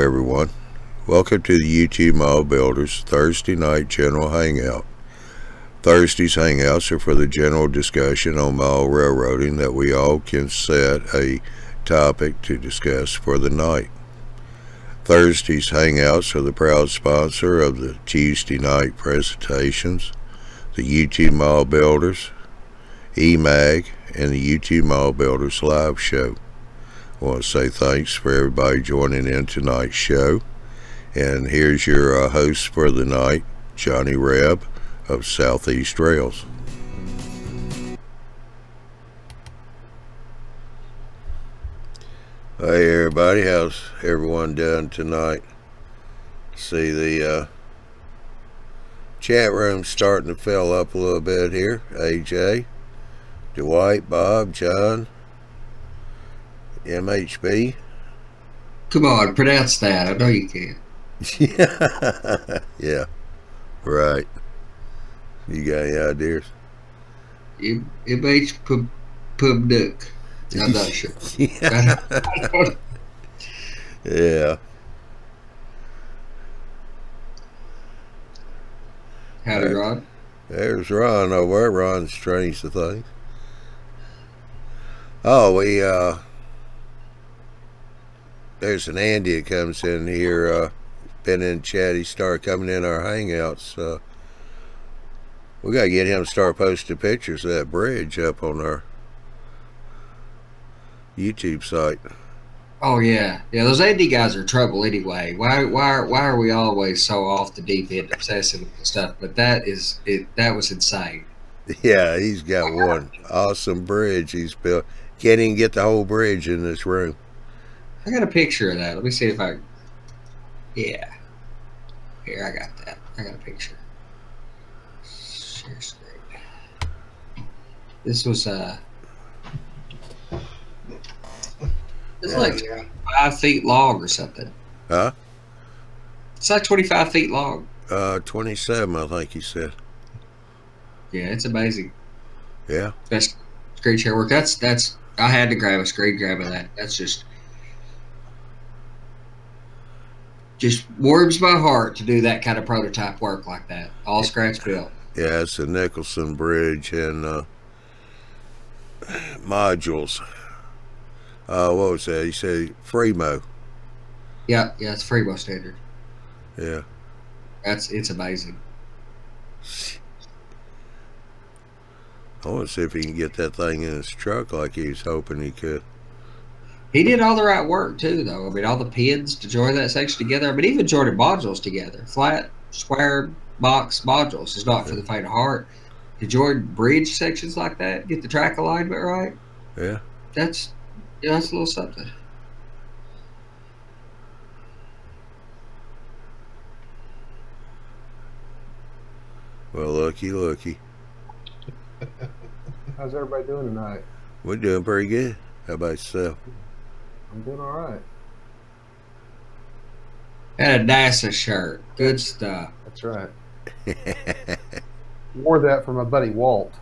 everyone. Welcome to the YouTube Model Builders Thursday night general hangout. Thursday's hangouts are for the general discussion on model railroading that we all can set a topic to discuss for the night. Thursday's hangouts are the proud sponsor of the Tuesday night presentations, the YouTube Model Builders, eMag, and the YouTube Model Builders live show. I want to say thanks for everybody joining in tonight's show. And here's your host for the night, Johnny Reb of Southeast Rails. Hey everybody, how's everyone doing tonight? See the chat room starting to fill up a little bit here. AJ, Dwight, Bob, John, MHB. Come on, pronounce that. I know you can. Yeah, right. You got any ideas? MH Pubnook. I'm not sure. Yeah. Howdy, Ron. There's Ron over there. Ron's strange to things. Oh, there's an Andy that comes in here, been in chat. He started coming in our hangouts. We got to get him to start posting pictures of that bridge up on our YouTube site. Oh yeah, those Andy guys are trouble anyway. Why are we always so off the deep end, obsessive with stuff? But that was insane. Yeah, he's got one awesome bridge he's built. Can't even get the whole bridge in this room. I got a picture of that. Let me see if I. Yeah. Here, I got that. I got a picture. Share screen. This was it's like 5 feet long or something. Huh? It's like 25 feet long. 27, I think he said. Yeah, it's amazing. Yeah. Best screen share work. That's. I had to grab a screen grab of that. That's just warms my heart to do that kind of prototype work like that. All scratch built. Yeah, it's a Nicholson bridge and modules. What was that? He said Fremo. Yeah, it's Fremo standard. Yeah. It's amazing. I want to see if he can get that thing in his truck like he was hoping he could. He did all the right work too, though. I mean, all the pins to join that section together. I mean, even joining modules together, flat, square, box modules is not for the faint of heart. To join bridge sections like that, get the track alignment right. Yeah. That's a little something. Well, looky. How's everybody doing tonight? We're doing pretty good. How about yourself? I'm doing all right. And a NASA shirt. Good stuff. That's right. Wore that for my buddy Walt.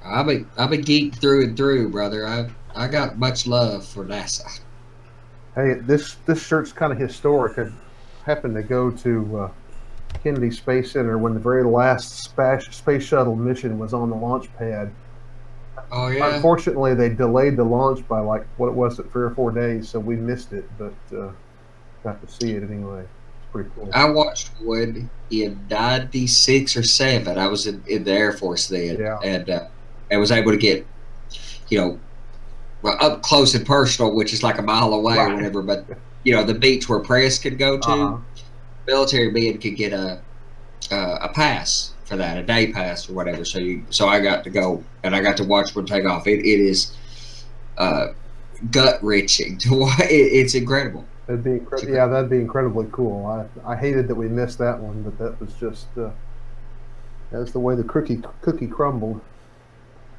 I'm a geek through and through, brother. I got much love for NASA. Hey, this shirt's kind of historic. I happened to go to Kennedy Space Center when the very last space shuttle mission was on the launch pad. Oh yeah. Unfortunately, they delayed the launch by like what it was at 3 or 4 days, so we missed it. But got to see it anyway. It's pretty cool. I watched one in '96 or '7. I was in the Air Force then, Yeah. And was able to get, up close and personal, which is like a mile away or whatever. But the beach where press could go to, military men could get a pass for that, a day pass or whatever. So I got to go and I got to watch one take off. It is gut wrenching to watch. It's incredible. That'd be yeah, that'd be incredibly cool. I hated that we missed that one, but that was just that's the way the cookie crumbled.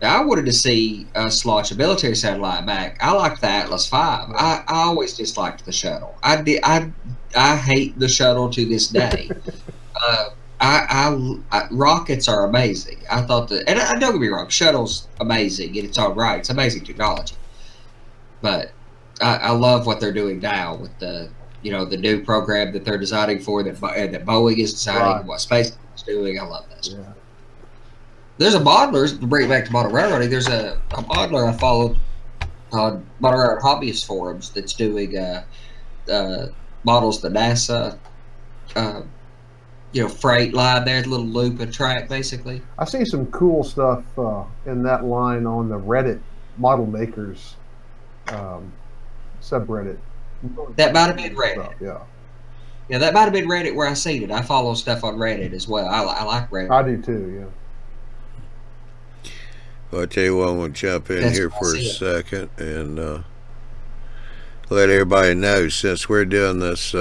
I wanted to see us launch a military satellite back. I liked the Atlas V. I always disliked the shuttle. I hate the shuttle to this day. rockets are amazing. I thought that, and don't get me wrong, shuttle's amazing in its own right. It's amazing technology, but I love what they're doing now with the the new program that they're designing for that Boeing is designing, what SpaceX is doing. I love this. Yeah. There's a modeler, to bring it back to model railroading, there's a modeler I followed on model railroad hobbyist forums that's doing models the NASA freight line there, the little loop and track basically. I see some cool stuff in that line on the Reddit model makers subreddit. That might have been Reddit. Stuff, yeah. Yeah, that might have been Reddit where I seen it. I follow stuff on Reddit as well. I like Reddit. I do too, yeah. Well, I tell you what, I'm going to jump in here for a second and let everybody know, since we're doing this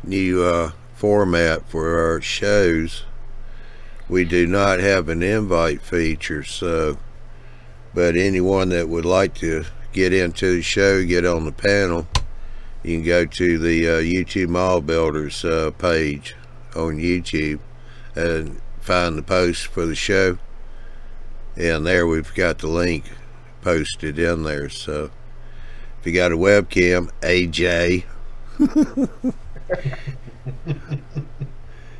new format for our shows, we do not have an invite feature. So, but anyone that would like to get into the show, get on the panel, you can go to the YouTube Model Builders page on YouTube and find the post for the show. And there we've got the link posted in there. So if you got a webcam, AJ,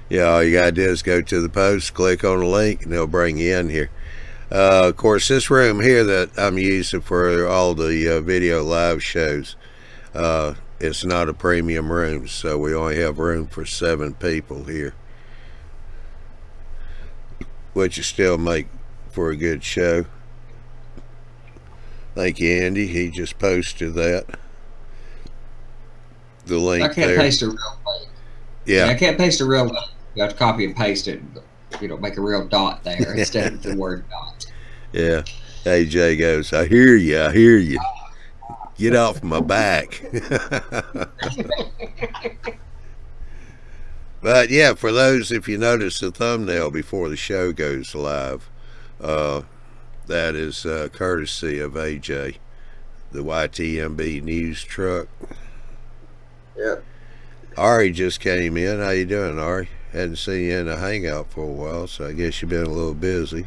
yeah, all you gotta do is go to the post, click on the link, and they'll bring you in here. Of course, this room here that I'm using for all the video live shows, it's not a premium room, so we only have room for 7 people here, which is still make for a good show. Thank you, Andy. He just posted that. The link. I can't there. Paste a real link. Yeah, I can't paste a real link. You have to copy and paste it. Make a real dot there instead of the word dot. Yeah. AJ goes, I hear you. I hear you. Get off my back. But yeah, for those, if you notice the thumbnail before the show goes live, that is courtesy of AJ, the YTMB news truck. Yep. Ari just came in. How you doing, Ari? Hadn't seen you in a hangout for a while, so I guess you've been a little busy.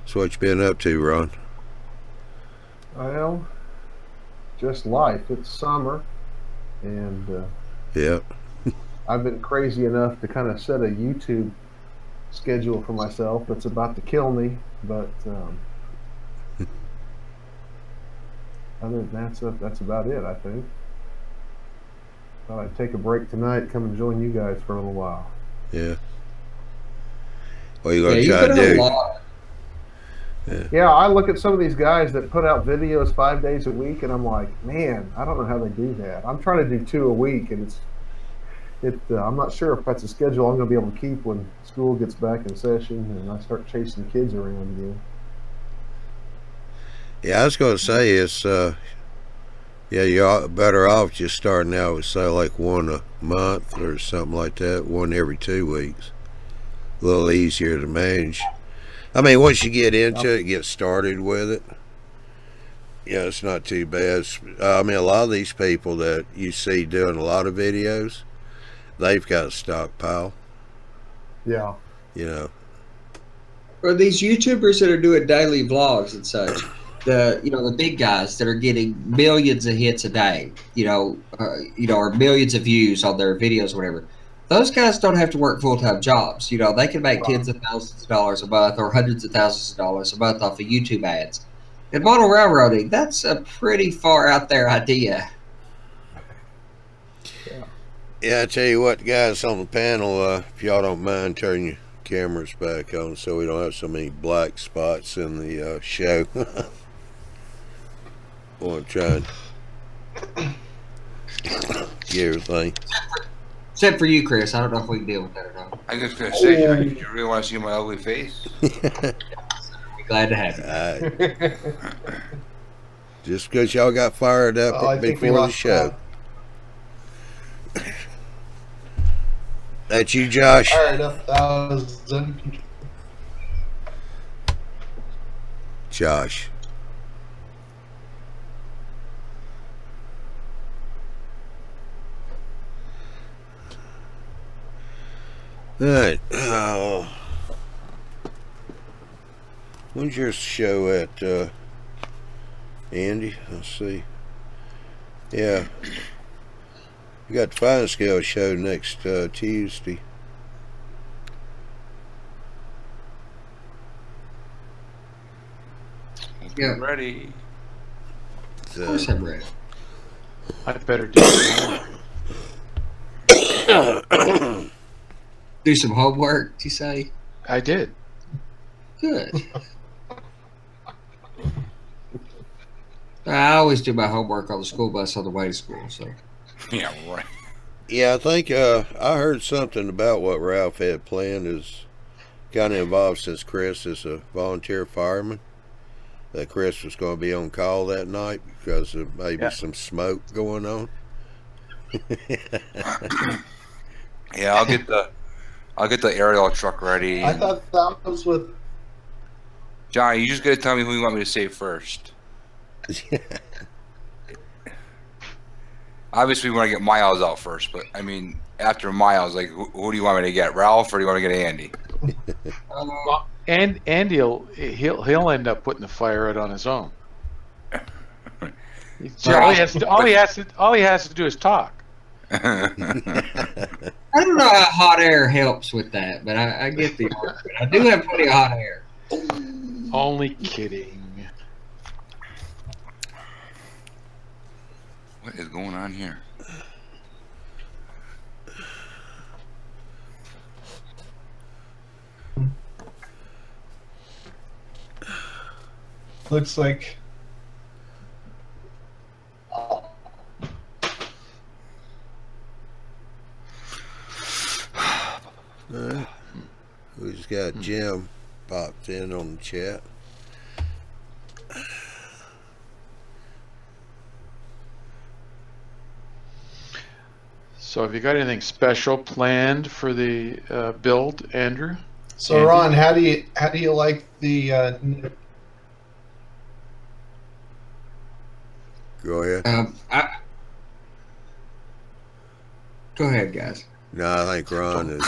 So what you been up to, Ron? Well, just life. It's summer, and yeah, I've been crazy enough to kind of set a YouTube schedule for myself. It's about to kill me, but other than that, that's about it, I think. Thought I'd take a break tonight, come and join you guys for a little while. Yeah. What are you going to try to do? Yeah, I look at some of these guys that put out videos 5 days a week, and I'm like, man, I don't know how they do that. I'm trying to do 2 a week, and I'm not sure if that's a schedule I'm going to be able to keep when school gets back in session and I start chasing kids around again. Yeah, I was going to say it's yeah, you're better off just starting out with, say, like 1 a month or something like that, 1 every 2 weeks. A little easier to manage. I mean, once you get into it, get started with it, yeah, it's not too bad. I mean, a lot of these people that you see doing a lot of videos, they've got a stockpile. Yeah. You know. Or these YouTubers that are doing daily vlogs and such, the big guys that are getting millions of hits a day, or millions of views on their videos or whatever. Those guys don't have to work full-time jobs. They can make tens of thousands of dollars a month or hundreds of thousands of dollars a month off of YouTube ads. In model railroading, that's a pretty far out there idea. Yeah, I tell you what, guys on the panel, if y'all don't mind, turn your cameras back on so we don't have so many black spots in the show. I want to try and get everything. Except for you, Chris. I don't know if we can deal with that or not. I was just going to say, you really want to see my ugly face? Be glad to have you. Just because y'all got fired up before the show. That's you, Josh. Fired up 1,000. Josh. All right. When's your show at, Andy? Let's see. Yeah. We got the Fine Scale show next Tuesday. Yeah. Ready. Of course I'm ready. I better do it. Do some homework, do you say? I did. Good. I always do my homework on the school bus on the way to school, so. Yeah, right. Yeah, I think I heard something about what Ralph had planned is kind of involved since Chris is a volunteer fireman. That Chris was going to be on call that night because of maybe some smoke going on. Yeah, I'll get the aerial truck ready. I thought that was with. Johnny, you just gotta tell me who you want me to say first. Obviously, we want to get Miles out first, but I mean, after Miles, like, who do you want me to get, Ralph, or do you want to get Andy? Well, and Andy'll he'll end up putting the fire out on his own. All he has to do is talk. I don't know how hot air helps with that, but I get the argument. I do have plenty of hot air. Only kidding. What is going on here? Looks like. We just got Jim popped in on the chat. So have you got anything special planned for the build, Andrew? So Andy? Ron, how do you like the? Go ahead. Go ahead, guys. No, I think Ron is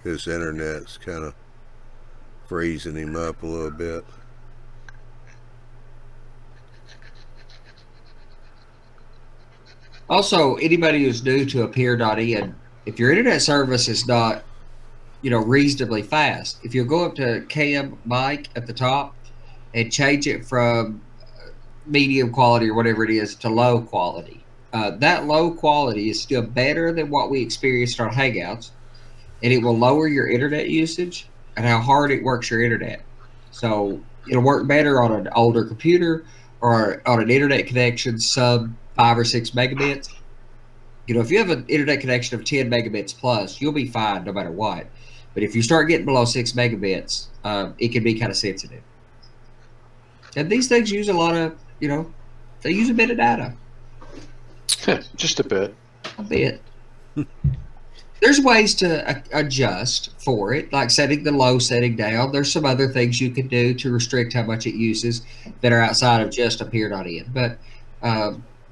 his internet's kind of freezing him up a little bit. Also, anybody who's new to Appear.in, if your internet service is not, reasonably fast, if you go up to Cam Mike at the top and change it from medium quality or whatever it is to low quality, that low quality is still better than what we experienced on Hangouts, and it will lower your internet usage and how hard it works your internet. So it'll work better on an older computer or on an internet connection sub 5 or 6 megabits. If you have an internet connection of 10 megabits plus, you'll be fine no matter what. But if you start getting below 6 megabits, it can be kind of sensitive. And these things use a lot of, they use a bit of data. Just a bit. A bit. There's ways to adjust for it, like setting the low setting down. There's some other things you can do to restrict how much it uses that are outside of just Appear.in. But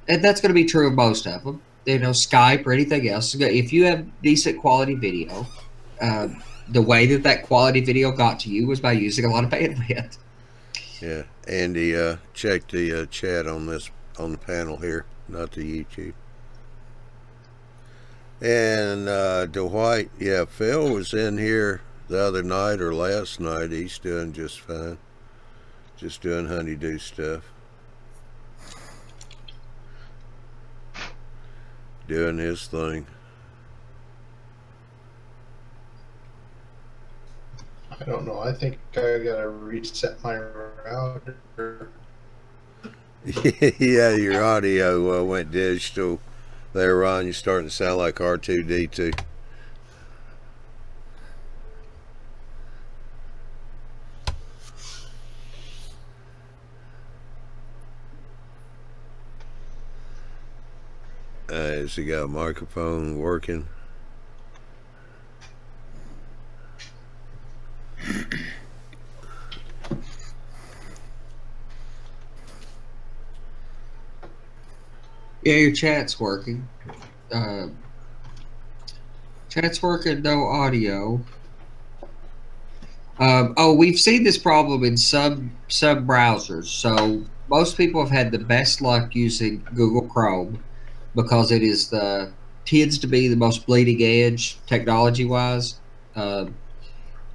and that's going to be true of most of them. Skype or anything else. If you have decent quality video, the way that quality video got to you was by using a lot of bandwidth. Yeah, Andy, check the chat on the panel here, not the YouTube. And Dwight, yeah, Phil was in here the other night or last night. He's doing just fine. Just doing honeydew stuff. Doing his thing. I don't know. I think I gotta reset my router. Yeah, your audio went digital. There, Ron, you're starting to sound like R2-D2. Has he got a microphone working? Yeah, your chat's working. Chat's working, no audio. Oh, we've seen this problem in some browsers. So most people have had the best luck using Google Chrome because it is tends to be the most bleeding edge technology-wise.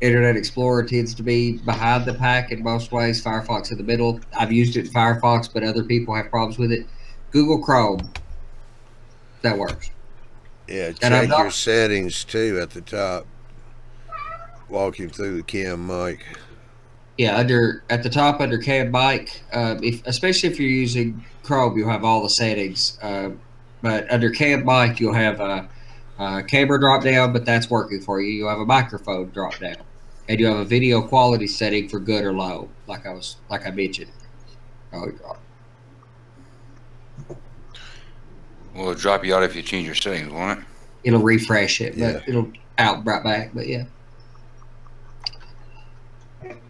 Internet Explorer tends to be behind the pack in most ways. Firefox in the middle. I've used it in Firefox, but other people have problems with it. Google Chrome, that works. Yeah, check your settings too at the top. Walking through the cam mic. Yeah, at the top under cam mic, especially if you're using Chrome, you'll have all the settings. But under cam mic, you'll have a camera drop down, but that's working for you. You'll have a microphone drop down, and you have a video quality setting for good or low, like I mentioned. Oh, Well, it'll drop you out if you change your settings, won't it? it'll refresh it, Yeah. but it'll out right back. But yeah.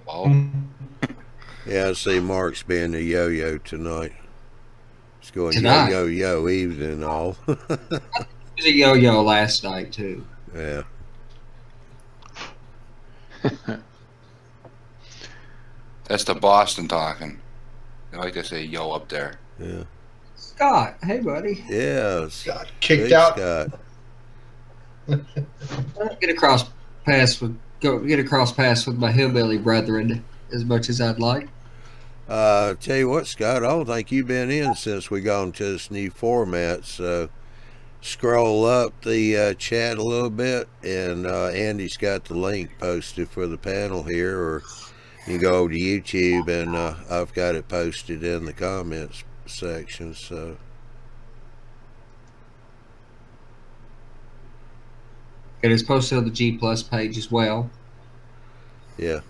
Well, Yeah, I see Mark's being a yo-yo tonight. It's going Tonight? yo-yo evening and all. It was a yo-yo last night too. Yeah. that's the Boston talking. They like to say yo up there. Yeah. Scott, hey buddy. Yeah. Got kicked Big out. Scott. Get across paths with my hillbilly brethren as much as I'd like. Tell you what, Scott, I don't think you've been in since we gone to this new format. So scroll up the chat a little bit, and Andy's got the link posted for the panel here, or you can go over to YouTube, and I've got it posted in the comments section. So It is posted on the G Plus page as well. yeah.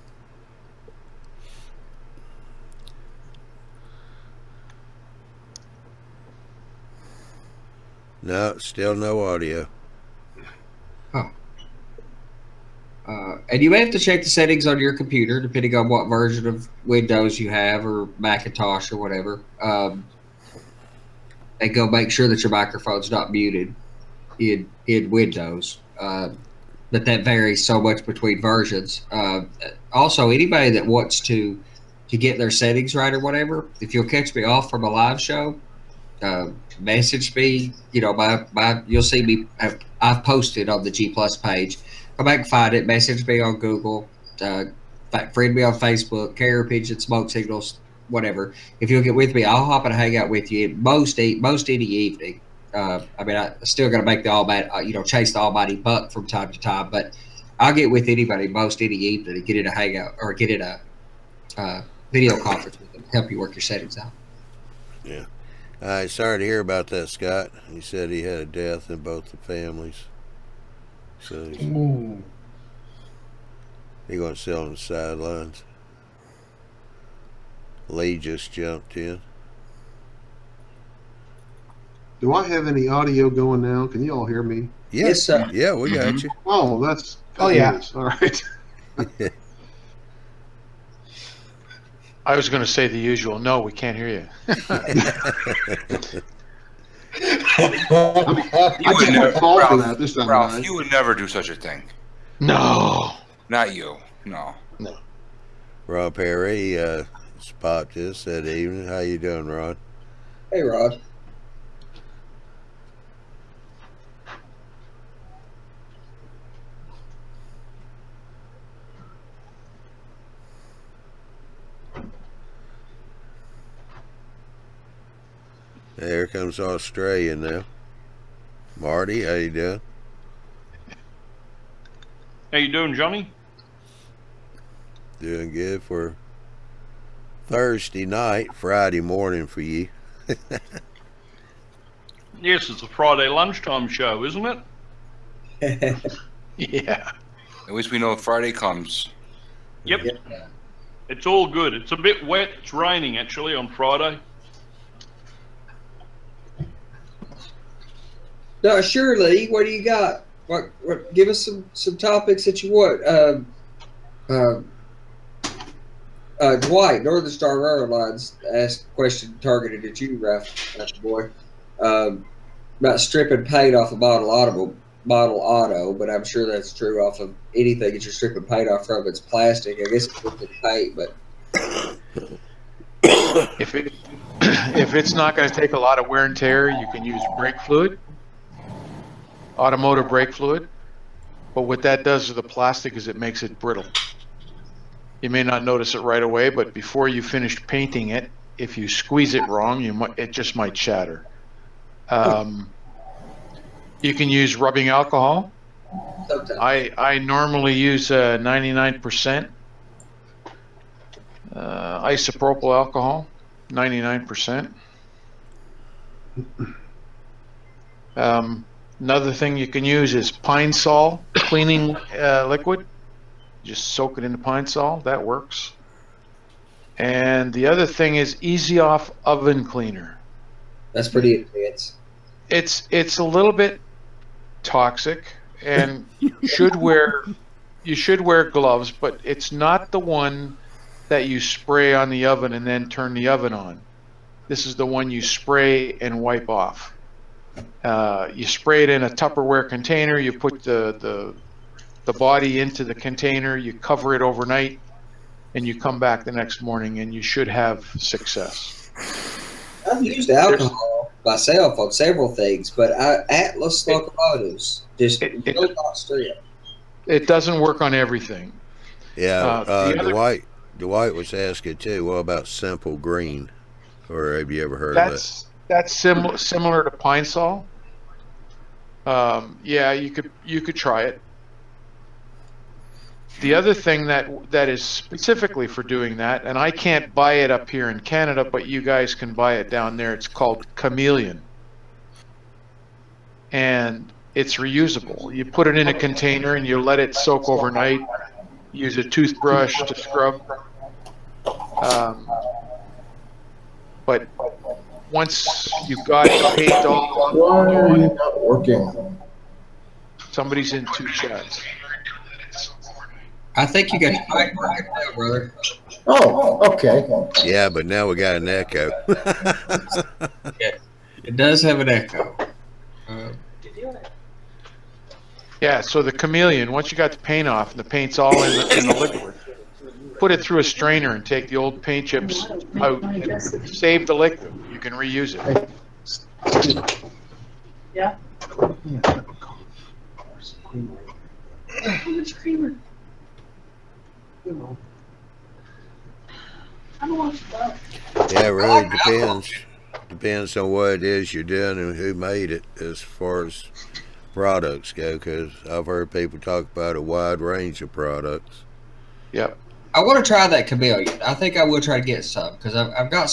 No, still no audio. And you may have to check the settings on your computer, depending on what version of Windows you have, or Macintosh, or whatever. And go make sure that your microphone's not muted in Windows. But that varies so much between versions. Also, anybody that wants to get their settings right or whatever, if you'll catch me off from a live show, message me. You know, you'll see me. I've posted on the G Plus page. Go back and find it. Message me on Google. Friend me on Facebook. Carrier Pigeon, Smoke Signals, whatever. If you'll get with me, I'll hop in a hangout with you most any evening. I mean, I still got to make the almighty, chase the almighty buck from time to time, but I'll get with anybody most any evening to get in a hangout or get in a video conference with them, help you work your settings out. Yeah. All right, sorry to hear about that, Scott. He said he had a death in both the families. So he's going to sit on the sidelines. Lee just jumped in. Do I have any audio going now? Can you all hear me? Yeah, Yes, sir. Yeah, we got you. Oh, that's yeah. all right. I was going to say the usual. No, we can't hear you. I took my fault for that this time. Ralph, guys. you would never do such a thing. No. Not you. No. Rob Perry popped in, said evening. How you doing, Rod? Hey, Rod. Here comes Australia now. Marty, how you doing? How you doing, Johnny? Doing good for Thursday night, Friday morning for you. Yes, it's a Friday lunchtime show, isn't it? Yeah. At least we know if Friday comes. Yep. It's all good. It's a bit wet. It's raining, actually, on Friday. No, sure, Lee. What do you got? What? Give us some topics that you want. Dwight, Northern Star Airlines asked a question targeted at you, Ralph, boy. about stripping paint off a model auto, but I'm sure that's true off of anything that you're stripping paint off from. It's plastic. I guess it's with the paint, but if it's not going to take a lot of wear and tear, you can use brake fluid, automotive brake fluid. But what that does to the plastic is it makes it brittle. You may not notice it right away, but before you finish painting it, if you squeeze it wrong, it just might shatter. You can use rubbing alcohol. I normally use 99% isopropyl alcohol, 99%. Another thing you can use is Pine Sol cleaning liquid. Just soak it into Pine Sol. That works. And the other thing is Easy Off oven cleaner. That's pretty intense. It's a little bit toxic, and you should wear gloves, but it's not the one that you spray on the oven and then turn the oven on. This is the one you spray and wipe off. You spray it in a Tupperware container. You put the body into the container. You cover it overnight, and you come back the next morning, and you should have success. I've used alcohol myself on several things, but Atlas locomotives just will not strip. It doesn't work on everything. Yeah, Dwight was asking too. What about Simple Green? Or have you ever heard of that? That's similar to Pine Sol. Yeah, you could try it. The other thing that is specifically for doing that, and I can't buy it up here in Canada, but you guys can buy it down there. It's called Chameleon, and it's reusable. You put it in a container and you let it soak overnight. Use a toothbrush to scrub. But once you've got paint all on, not working. Somebody's in two chats. I think you got your mic right now, brother. Oh, okay. Yeah, but now we got an echo. Yeah, it does have an echo. Yeah, so the Chameleon, once you got the paint off and the paint's all in the liquid, put it through a strainer and take the old paint chips out. Save the liquid. You can reuse it. Yeah. How much creamer? I don't want stuff. Yeah, it really depends. Depends on what it is you're doing and who made it as far as products go, because I've heard people talk about a wide range of products. Yep. I want to try that Chameleon. I think I will try to get some, because I've got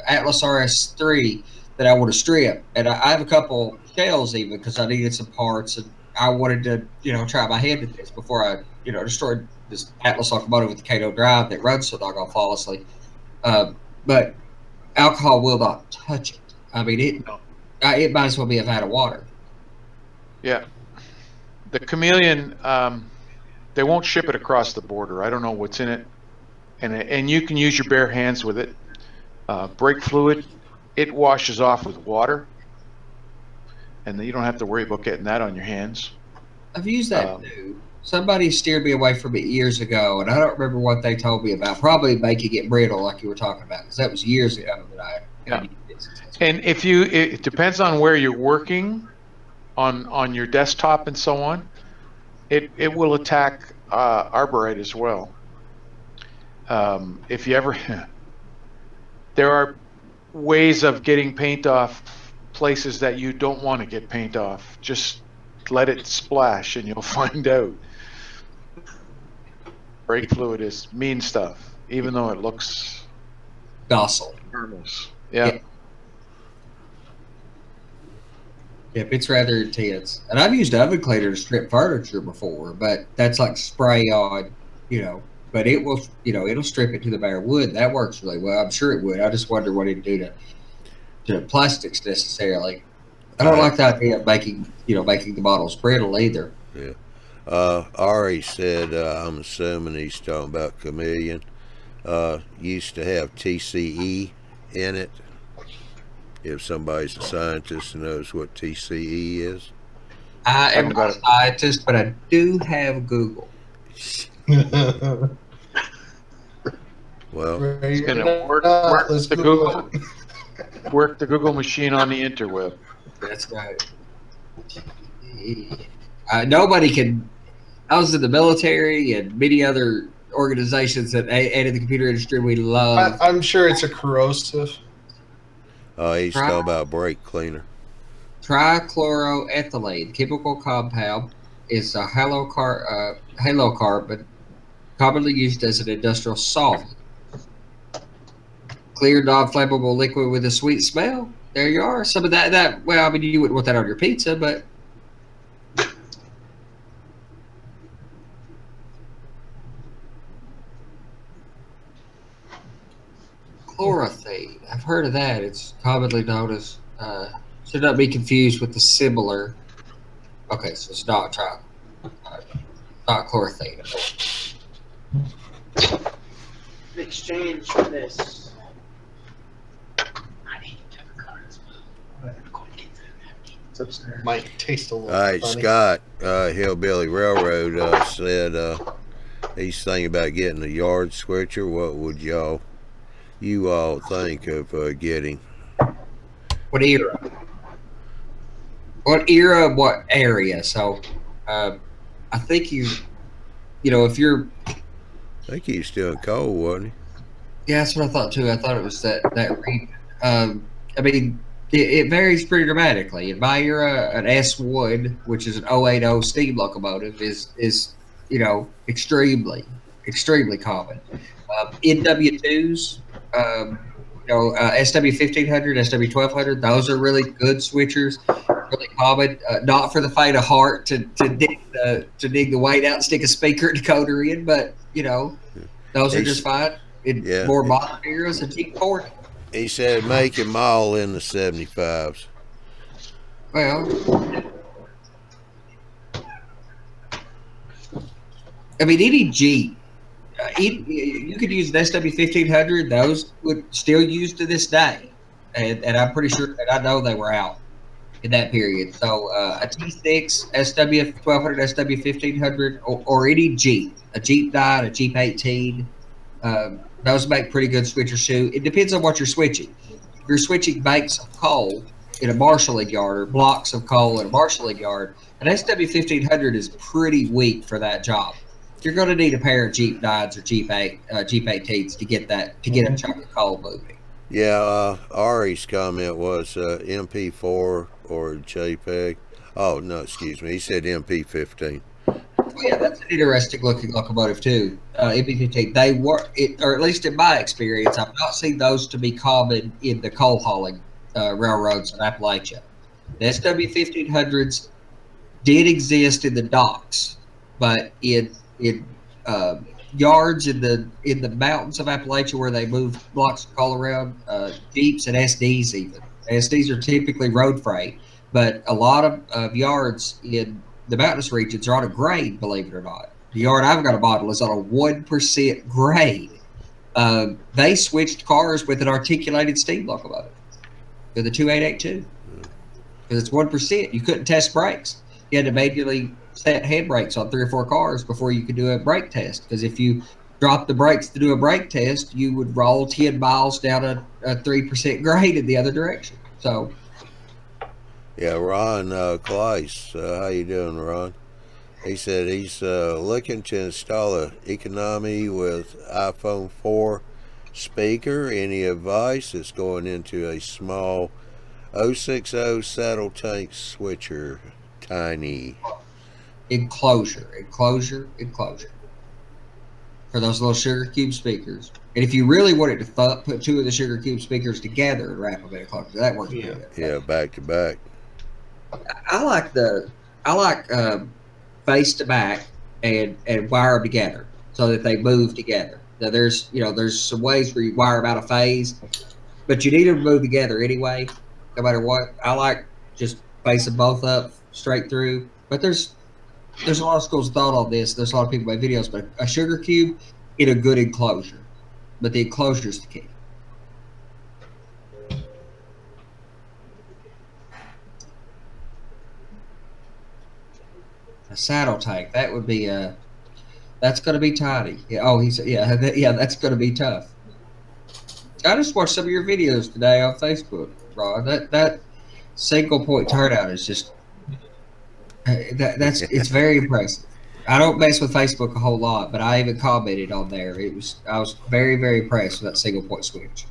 Atlas RS3 that I want to strip, and I have a couple shells even because I needed some parts, and I wanted to, try my hand at this before I, destroyed this Atlas locomotive with the Cato drive that runs so doggone flawlessly. But alcohol will not touch it. I mean, it might as well be a vat of water. Yeah. The Chameleon, they won't ship it across the border. I don't know what's in it. And you can use your bare hands with it. Brake fluid, it washes off with water. And then you don't have to worry about getting that on your hands. I've used that too. Somebody steered me away from it years ago, and I don't remember what they told me about. Probably making it brittle, like you were talking about, because that was years ago that I used it. And it depends on where you're working on your desktop and so on. It will attack arborite as well. If you ever, there are ways of getting paint off places that you don't want to get paint off. Just let it splash and you'll find out. Brake fluid is mean stuff, even though it looks docile. harmless. Yeah. Yep, it's rather intense. And I've used oven cleaner to strip furniture before, but that's like spray on, but it will, it'll strip it to the bare wood. That works really well. I'm sure it would. I just wonder what it'd do to plastics necessarily. I don't like the idea of making the bottles brittle either. Yeah. Ari said, I'm assuming he's talking about Chameleon, used to have TCE in it. if somebody's a scientist and knows what TCE is. I am not a scientist, but I do have Google. Well, It's going to work the Google machine on the interweb. That's right. Nobody can. I was in the military and many other organizations that and in the computer industry we love. I'm sure it's a corrosive. Oh, he's talking about brake cleaner. Trichloroethylene, chemical compound, is a halocarbon commonly used as an industrial solvent. Clear, non-flammable liquid with a sweet smell. There you are. Some of that. Well, I mean, you wouldn't want that on your pizza, but. Chlorothene. I've heard of that. It's commonly known as. Should not be confused with the similar. Okay, so it's not not chlorothene. In exchange for this. I need to have a card as well. It's upstairs. Might taste a little. All right, funny. Scott, Hillbilly Railroad said he's thinking about getting a yard switcher. What would you all think of getting? What era? What era? What area? So, I think if you're. I think he's still in coal, wasn't he? Yeah, that's what I thought too. I thought it was that region. I mean, it varies pretty dramatically. In my era, an S1, which is an 080 steam locomotive, is extremely common. NW2s, SW1500, SW1200, those are really good switchers. Really common. Not for the faint of heart to dig the weight out and stick a speaker decoder in, but those are just fine. In more modern eras, a G40. He said make them all in the 75s. Well, I mean, any Jeep, you could use an SW1500. Those would still used to this day, and I'm pretty sure that I know they were out in that period. So a T6, SW1200, SW1500, or any Jeep, a Jeep 9, a Jeep 18. Those make pretty good switchers too. It depends on what you're switching. If you're switching banks of coal in a marshalling yard or blocks of coal in a marshalling yard, an SW1500 is pretty weak for that job. You're going to need a pair of Jeep 9s or Jeep 18s to get a chunk of coal moving. Yeah, Ari's comment was MP4 or JPEG. Oh, no, excuse me. He said MP15. Yeah, that's an interesting looking locomotive too. MP15. They were, or at least in my experience, I've not seen those to be common in the coal hauling railroads in Appalachia. The SW1500s did exist in the docks, but in yards in the mountains of Appalachia where they move blocks of coal around, Jeeps and SDs even. SDs are typically road freight, but a lot of yards in the mountainous regions are on a grade, believe it or not. The yard I've got a model is on a 1% grade. They switched cars with an articulated steam locomotive with a 2882 because it's 1%. You couldn't test brakes. You had to manually set handbrakes on 3 or 4 cars before you could do a brake test. Because if you dropped the brakes to do a brake test, you would roll 10 miles down a 3% grade in the other direction. So. Yeah, Ron Kleiss, how you doing, Ron? He said he's looking to install a economy with iPhone 4 speaker. Any advice? It's going into a small 060 saddle tank switcher, tiny. Enclosure. For those little sugar cube speakers. And if you really wanted to put 2 of the sugar cube speakers together and wrap them in a closure, that works pretty good. Yeah, back to back. I like face to back and wire them together so that they move together. Now there's some ways where you wire them out of phase, but you need them to move together anyway, no matter what. I like just face them both up straight through. But there's a lot of schools of thought on this. There's a lot of people make videos, but a sugar cube in a good enclosure. But the enclosure is the key. A saddle tank. That would be that's going to be tidy. Yeah, oh, yeah, that's going to be tough. I just watched some of your videos today on Facebook, Rod. That single point turnout is just it's very impressive. I don't mess with Facebook a whole lot, but I even commented on there. I was very, very impressed with that single point switch.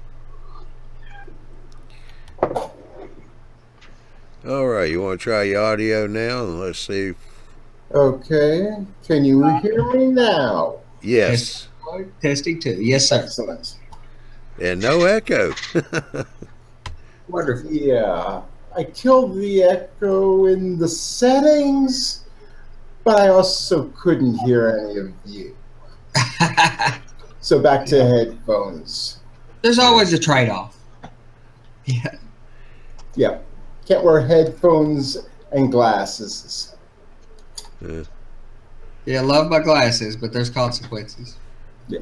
All right, you want to try your audio now? And let's see. Okay. Can you hear me now? Yes. Testing 2. Yes, sir. Excellent. And no echo. Wonderful. Yeah. I killed the echo in the settings, but I also couldn't hear any of you. So back to headphones. There's always a trade-off. Yeah. Yeah. Can't wear headphones and glasses. Yeah, love my glasses, but there's consequences. Yeah.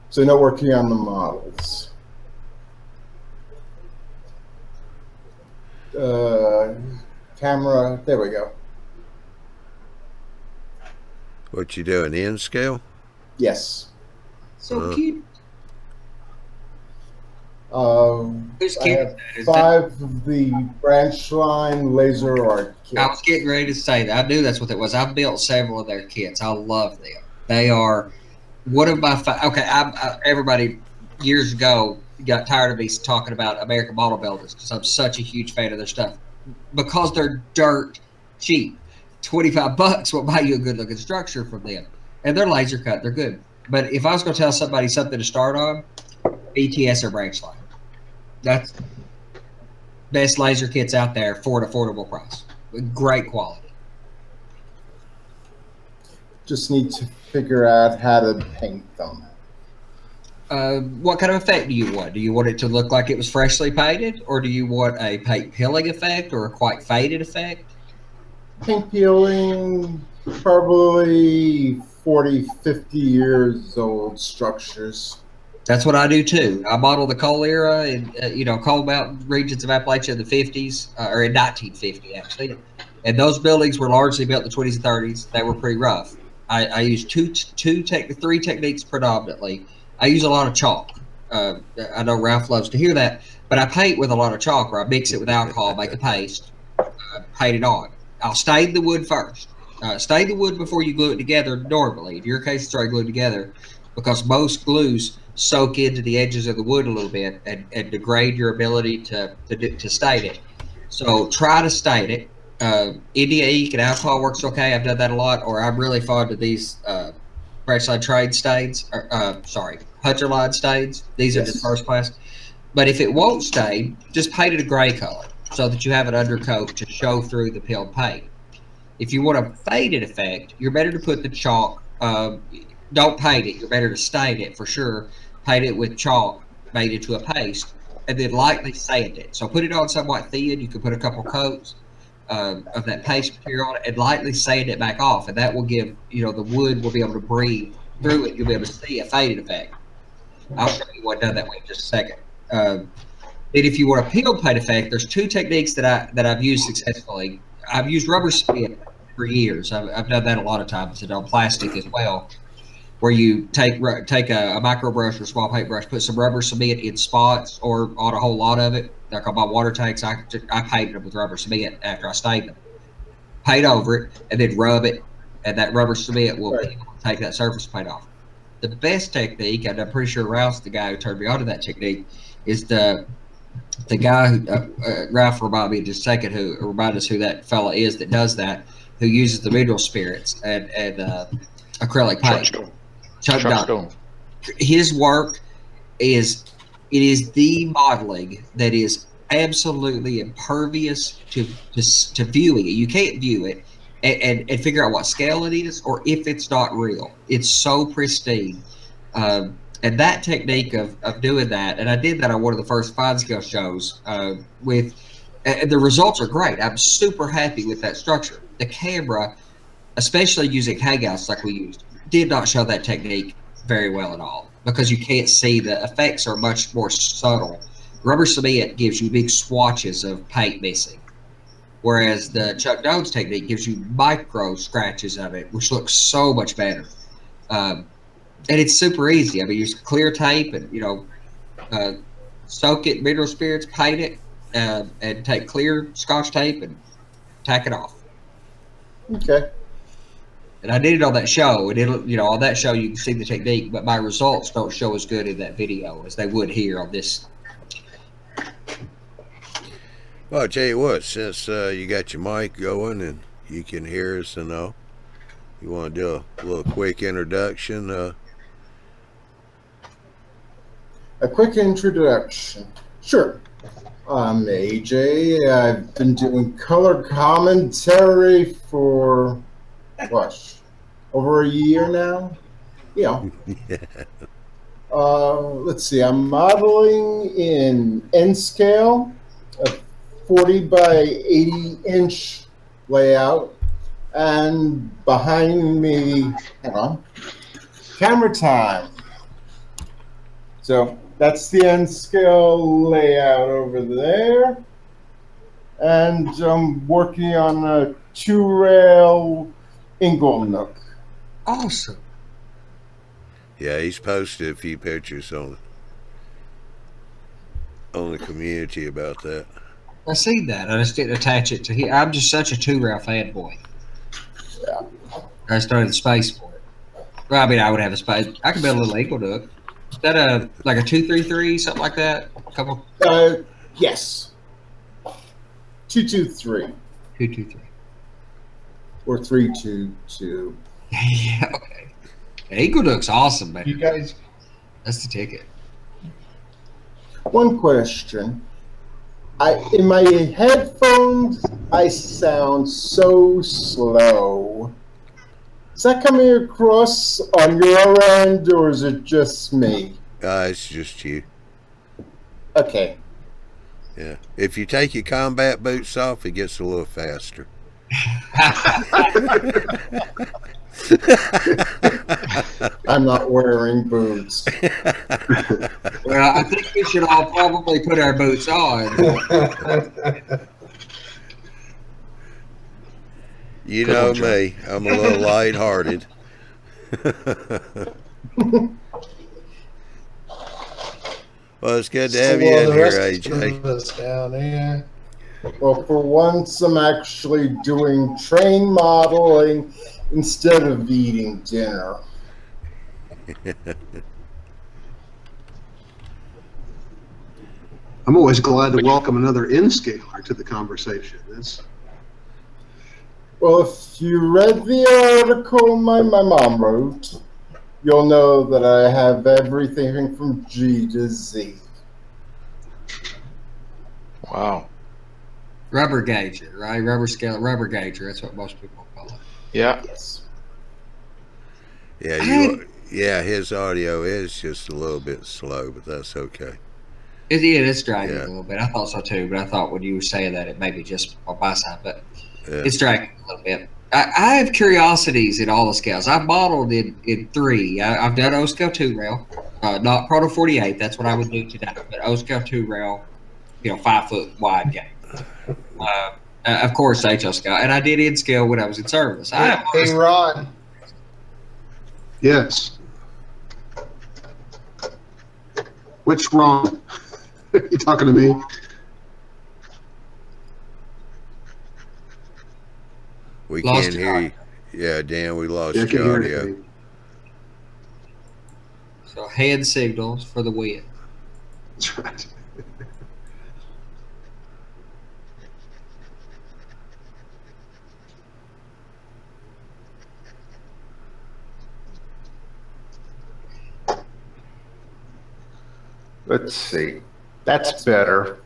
So no working on the models. Camera, there we go. What you doing, in scale? Yes. So cute. I have 5 of the branch line laser art kits. I was getting ready to say that. I knew that's what it was. I've built several of their kits. I love them. They are one of my okay. Everybody years ago got tired of me talking about American Model Builders because I'm such a huge fan of their stuff because they're dirt cheap. $25 will buy you a good looking structure from them, and they're laser cut. They're good. But if I was going to tell somebody something to start on, BTS or branch line. That's best laser kits out there for an affordable price. Great quality. Just need to figure out how to paint them. What kind of effect do you want? Do you want it to look like it was freshly painted, or do you want a paint peeling effect or a quite faded effect? Paint peeling, probably 40, 50 years old structures. That's what I do too. I model the coal era and coal mountain regions of Appalachia in the 50s, or in 1950 actually. And those buildings were largely built in the 20s and 30s. They were pretty rough. I use three techniques predominantly. I use a lot of chalk. I know Ralph loves to hear that, but I paint with a lot of chalk, or I mix it with alcohol, make a paste, paint it on. I'll stain the wood first. Stain the wood before you glue it together normally. In your case, it's already glued together because most glues soak into the edges of the wood a little bit and degrade your ability to stain it. So try to stain it. India ink and alcohol works okay. I've done that a lot. Or I'm really fond of these branch line trade stains. Hunter line stains. These are just first class. But if it won't stain, just paint it a gray color so that you have an undercoat to show through the peeled paint. If you want a faded effect, you're better to put the chalk. Don't paint it. You're better to stain it for sure. Paint it with chalk made into a paste, and then lightly sand it. So put it on somewhat thin. You can put a couple coats of that paste material on it and lightly sand it back off, and that will give the wood will be able to breathe through it. You'll be able to see a faded effect. I'll show you what done that way in just a second. And if you want a peel paint effect, there's 2 techniques that I've used successfully. I've used rubber cement for years. I've done that a lot of times, and on plastic as well, where you take a micro brush or small paintbrush, put some rubber cement in spots or on a whole lot of it. Like on my water tanks, I painted them with rubber cement after I stained them. Paint over it and then rub it, and that rubber cement will take that surface paint off. The best technique, and I'm pretty sure Ralph's the guy who turned me on to that technique, is the guy who Ralph reminded me in just a second, who remind us who that fella is that does that, who uses the mineral spirits and acrylic paint. Chuck Stone. His work is the modeling that is absolutely impervious to viewing it. You can't view it and figure out what scale it is or if it's not real. It's so pristine. And that technique of doing that, and I did that on one of the first fine scale shows and the results are great. I'm super happy with that structure. The camera, especially using Hangouts like we used, did not show that technique very well at all because you can't see the effects are much more subtle. Rubber cement gives you big swatches of paint missing. Whereas the Chuck Jones technique gives you micro scratches of it, which looks so much better. And it's super easy. I mean, use clear tape and, soak it in mineral spirits, paint it, and take clear Scotch tape and tack it off. Okay. And I did it on that show, and on that show you can see the technique, but my results don't show as good in that video as they would here on this. Well, I'll tell you what, since you got your mic going and you can hear us and all, you want to do a little quick introduction? A quick introduction. Sure. I'm AJ. I've been doing color commentary for, what, over a year now? Yeah. Let's see. I'm modeling in N scale, a 40 by 80 inch layout, and behind me, hang on, camera time. So that's the N scale layout over there, and I'm working on a 2-rail Ingle Nook. Awesome. Yeah, he's posted a few pictures on the community about that. I see that. I just didn't attach it to him. I'm just such a 2-rail fanboy. Yeah. I started the space for it. Well, I mean, I would have a space. I could build a little Ingle Nook. Is that like a 233, something like that? A couple. Yes. 223. 223. Or 322. Yeah. Okay. Ingle Nook's awesome, man. You guys, That's the ticket. One question. In my headphones, I sound so slow. Is that coming across on your end, or is it just me? It's just you. Okay. Yeah. If you take your combat boots off, it gets a little faster. I'm not wearing boots. Well, I think we should all probably put our boots on. You know me. I'm a little lighthearted. Well, it's good to have you in here, AJ. Down there. Well, for once, I'm actually doing train modeling instead of eating dinner. I'm always glad to welcome another N-scaler to the conversation. Well, if you read the article my mom wrote, you'll know that I have everything from G to Z. Wow. Rubber gauger, right? Rubber scale, rubber gauger. That's what most people call it. Yeah. Yes. Yeah, his audio is just a little bit slow, but that's okay. It's dragging a little bit. I thought so too, but I thought when you were saying that, it may be just on my side, but it's dragging a little bit. I have curiosities in all the scales. I've modeled in 3. I've done O-scale 2-rail, not Proto 48. That's what I would do today, but O-scale 2-rail, 5 foot wide game. Of course, HO scale, and I did N scale when I was in service. Hey, Ron. Yes. Which Ron? You talking to me? We Lost can't hear you. Yeah, Dan, we lost Yeah, I can your hear audio. anything. So hand signals for the win. That's right. Let's see. That's better.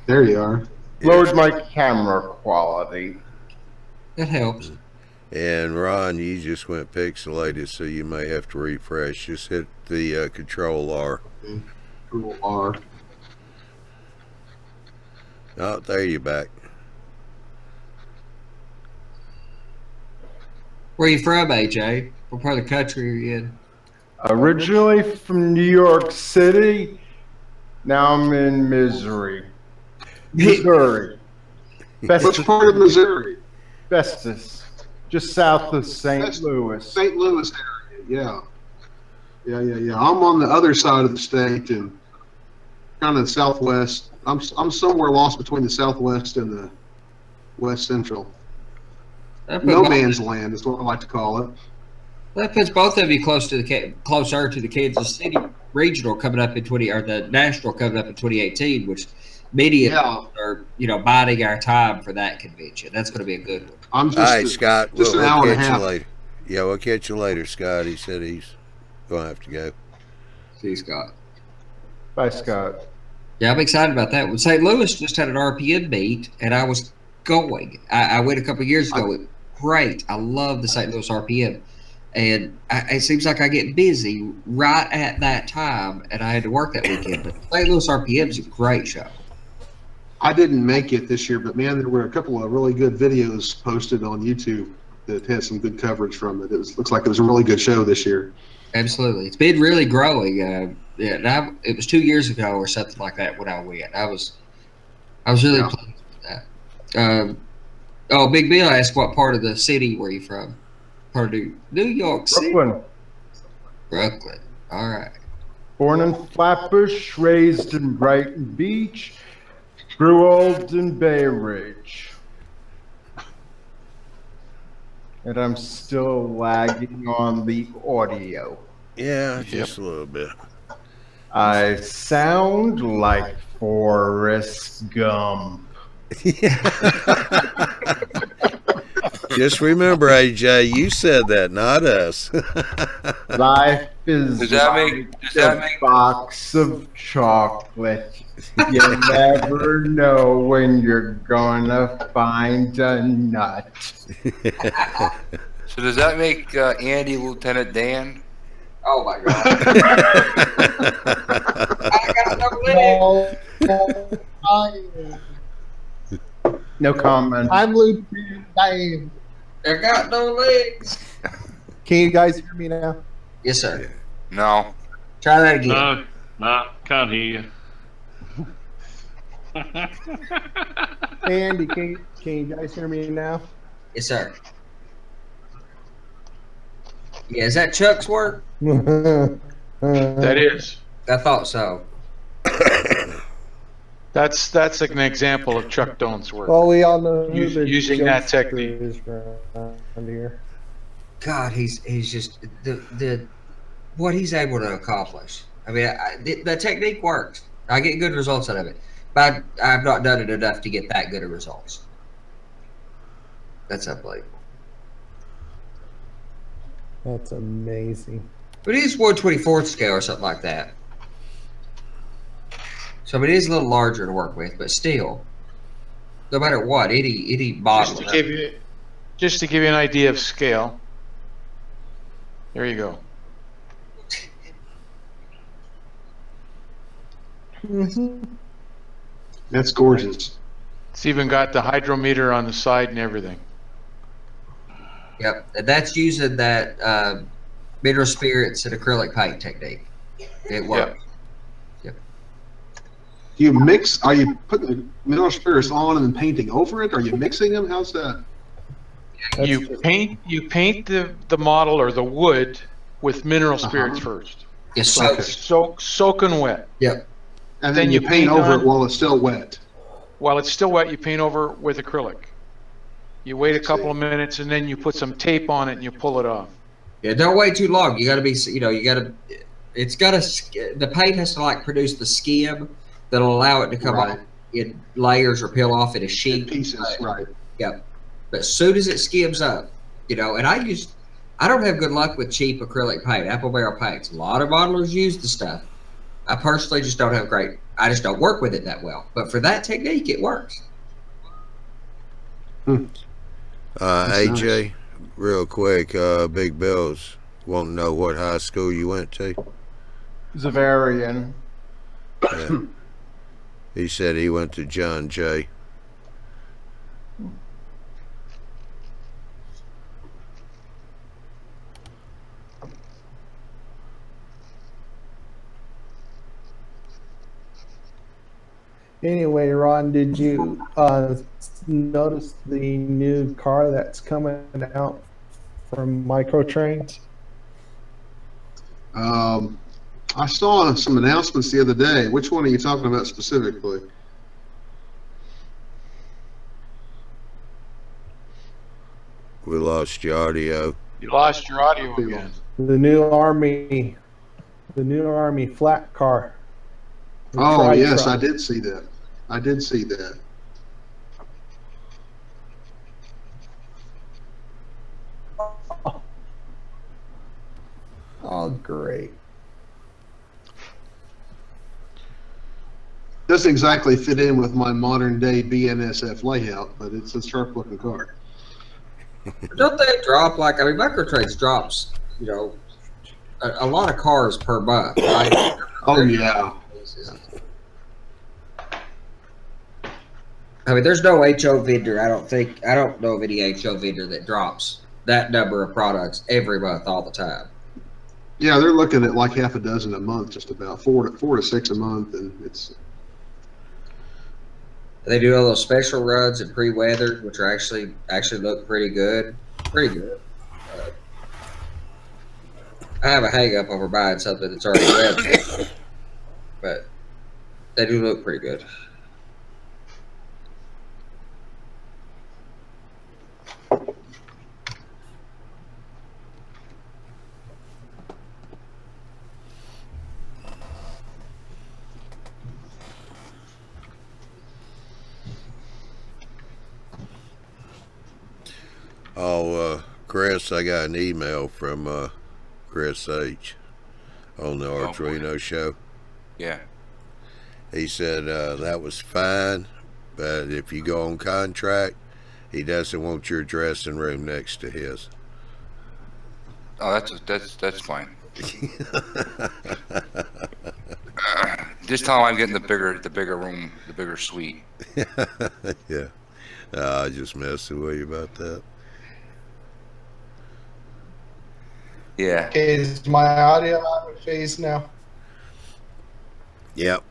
There you are. Lowered my camera quality. That helps. And Ron, you just went pixelated, so you may have to refresh. Just hit the Control R. Control R. Oh, there you're back. Where you from, AJ? What part of the country are you in? Originally from New York City, now I'm in Missouri. Which part of Missouri? Festus, just south of St. Louis. St. Louis area, yeah. I'm on the other side of the state and kind of the southwest. I'm somewhere lost between the southwest and the west central. No man's land is what I like to call it. That puts both of you closer to the Kansas City regional coming up in the national coming up in 2018, which media are biding our time for that convention. That's going to be a good one. All right, Scott. Just an hour and a half. Later. Yeah, we'll catch you later, Scott. He said he's going to have to go. See you, Scott. Bye, Scott. Yeah, I'm excited about that one. St. Louis just had an RPM meet, and I was going. I went a couple of years ago. Great. I love the St. Louis RPM. And it seems like I get busy right at that time, and I had to work that weekend. But St. Louis RPM is a great show. I didn't make it this year, but man, there were a couple of really good videos posted on YouTube that had some good coverage from it. Looks like it was a really good show this year. Absolutely. It's been really growing. It was 2 years ago or something like that when I went. I was really pleased with that. Big Bill asked what part of the city were you from? Part of New York City. Brooklyn. All right. Born in Flatbush, raised in Brighton Beach, grew old in Bay Ridge. And I'm still lagging on the audio. Yeah, just a little bit. I sound like Forrest Gump. Just remember, AJ, you said that, not us. Life is a box of chocolate. You never know when you're gonna find a nut. So does that make Andy Lieutenant Dan? Oh my God! I got no comment. I'm Lieutenant Dan. I got no legs. Can you guys hear me now? Yes, sir. No. Try that again. No, can't hear you. Andy, can you guys hear me now? Yes, sir. Yeah, is that Chuck's work? That is. I thought so. That's an example of Chuck Doan's work. Well, we all know who the using that technique. is around here. God, he's just the what he's able to accomplish. I mean, the technique works. I get good results out of it, but I've not done it enough to get that good of results. That's unbelievable. That's amazing. But it is 1/24th scale or something like that. So it is a little larger to work with, but still, no matter what, any model. Just to give you an idea of scale. There you go. That's gorgeous. It's even got the hydrometer on the side and everything. Yep, and that's using that mineral spirits and acrylic paint technique. It works. Yep. Do you mix? Are you putting the mineral spirits on and then painting over it? Are you mixing them? How's that? You paint the model or the wood with mineral spirits first. Yes, soaking wet. Yep. And then you paint over it while it's still wet. While it's still wet, you paint over with acrylic. You wait a couple of minutes and then you put some tape on it and you pull it off. Yeah, don't wait too long. You got to be, it's got to, the paint has to like produce the skim that'll allow it to come off in layers or peel off in a sheet. In pieces, right. Yep. But as soon as it skims up, and I don't have good luck with cheap acrylic paint, apple barrel paints. A lot of modelers use the stuff. I personally just don't have I just don't work with it that well. But for that technique, it works. AJ, nice. Real quick, Big Bill's want to know what high school you went to. Zavarian. Yeah. He said he went to John Jay. Anyway, Ron, did you noticed the new car that's coming out from Microtrains? I saw some announcements the other day. Which one are you talking about specifically? We lost your audio. You lost your audio again. The new Army flat car. The Oh, yes, tri-truck. I did see that. I did see that. Oh, great. Doesn't exactly fit in with my modern day BNSF layout, but it's a sharp looking car. Don't they drop like, I mean, Microtrains drops, you know, a lot of cars per month, right? Oh, yeah. I mean, there's no HO vendor. I don't know of any HO vendor that drops that number of products every month all the time. Yeah, they're looking at like half a dozen a month, just about four to six a month, and it's. They do all those special runs and pre-weathered, which are actually look pretty good. Pretty good. I have a hang-up over buying something that's already weathered, but they do look pretty good. Oh, Chris, I got an email from Chris H. on the Arduino show. Yeah. He said that was fine, but if you go on contract, he doesn't want your dressing room next to his. Oh, that's fine. Just tell him I'm getting the bigger room, the bigger suite. Yeah. I just messing with you about that. Yeah. Is my audio out of phase now? Yep.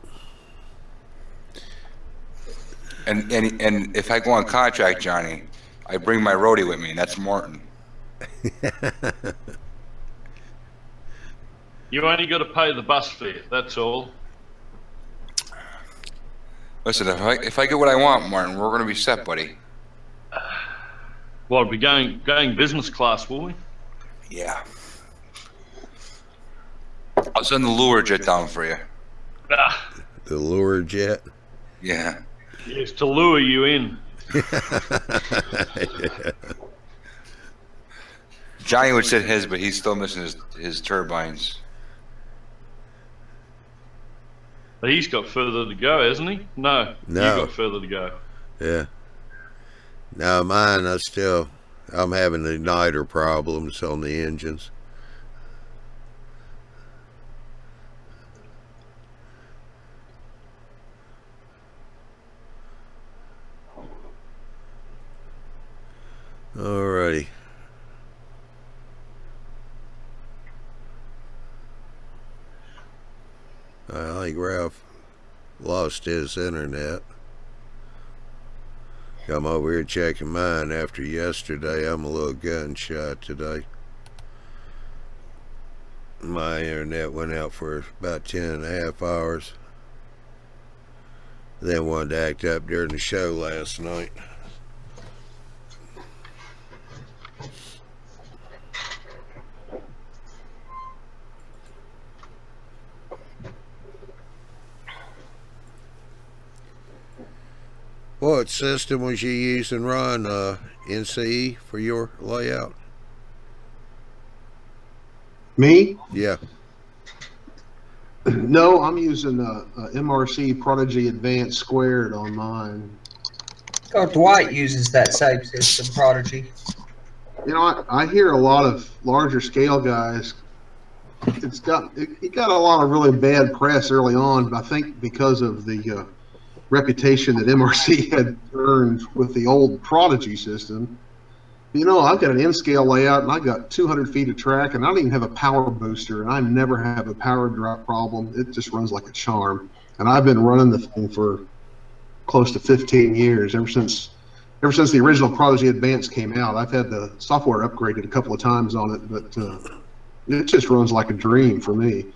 And if I go on contract, Johnny, I bring my roadie with me, and that's Martin. You only got to pay the bus fare. That's all. Listen, if I get what I want, Martin, we're going to be set, buddy. Well, we're going business class, will we? Yeah. I'll send the lure jet down for you. Ah, The lure jet? Yeah. yes, to lure you in. Yeah. Johnny would say his, but he's still missing his turbines. But he's got further to go, hasn't he? No. No. You've got further to go. Yeah. Now mine, I'm having igniter problems on the engines. Alrighty. I think Ralph lost his internet. I'm over here checking mine after yesterday. I'm a little gun shy today. My internet went out for about 10.5 hours. Then wanted to act up during the show last night. What system was you using, Ron? NCE for your layout? Me? Yeah. No, I'm using MRC Prodigy Advanced Squared on mine. Oh, Dwight uses that same system, Prodigy. You know, I hear a lot of larger scale guys. It got a lot of really bad press early on, but I think because of the reputation that MRC had earned with the old Prodigy system. You know, I've got an N-scale layout, and I've got 200 feet of track, and I don't even have a power booster, and I never have a power drop problem. It just runs like a charm. And I've been running the thing for close to 15 years, ever since ever since the original Prodigy Advanced came out, I've had the software upgraded a couple of times on it, but it just runs like a dream for me.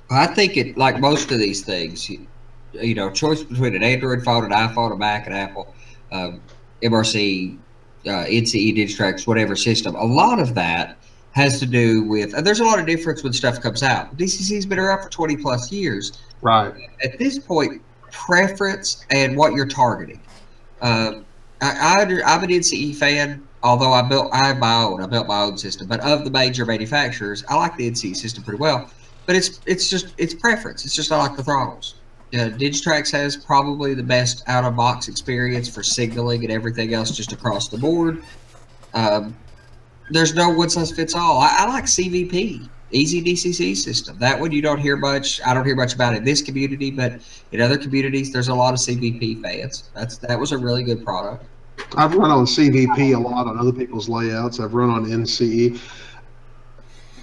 I think it, like most of these things, you know, choice between an Android phone, an iPhone, a Mac, an Apple, MRC, NCE, Digitrax, whatever system. A lot of that has to do with, and there's a lot of difference when stuff comes out. DCC's been around for 20 plus years. Right. At this point, preference and what you're targeting. I'm an NCE fan, although I built my own system. But of the major manufacturers, I like the NCE system pretty well. But it's preference. It's just I like the throttles. Digitrax has probably the best out-of-box experience for signaling and everything else just across the board. There's no one-size-fits-all. I like CVP, Easy DCC system. That one you don't hear much. I don't hear much about it in this community, but in other communities, there's a lot of CVP fans. That was a really good product. I've run on CVP a lot on other people's layouts. I've run on NCE.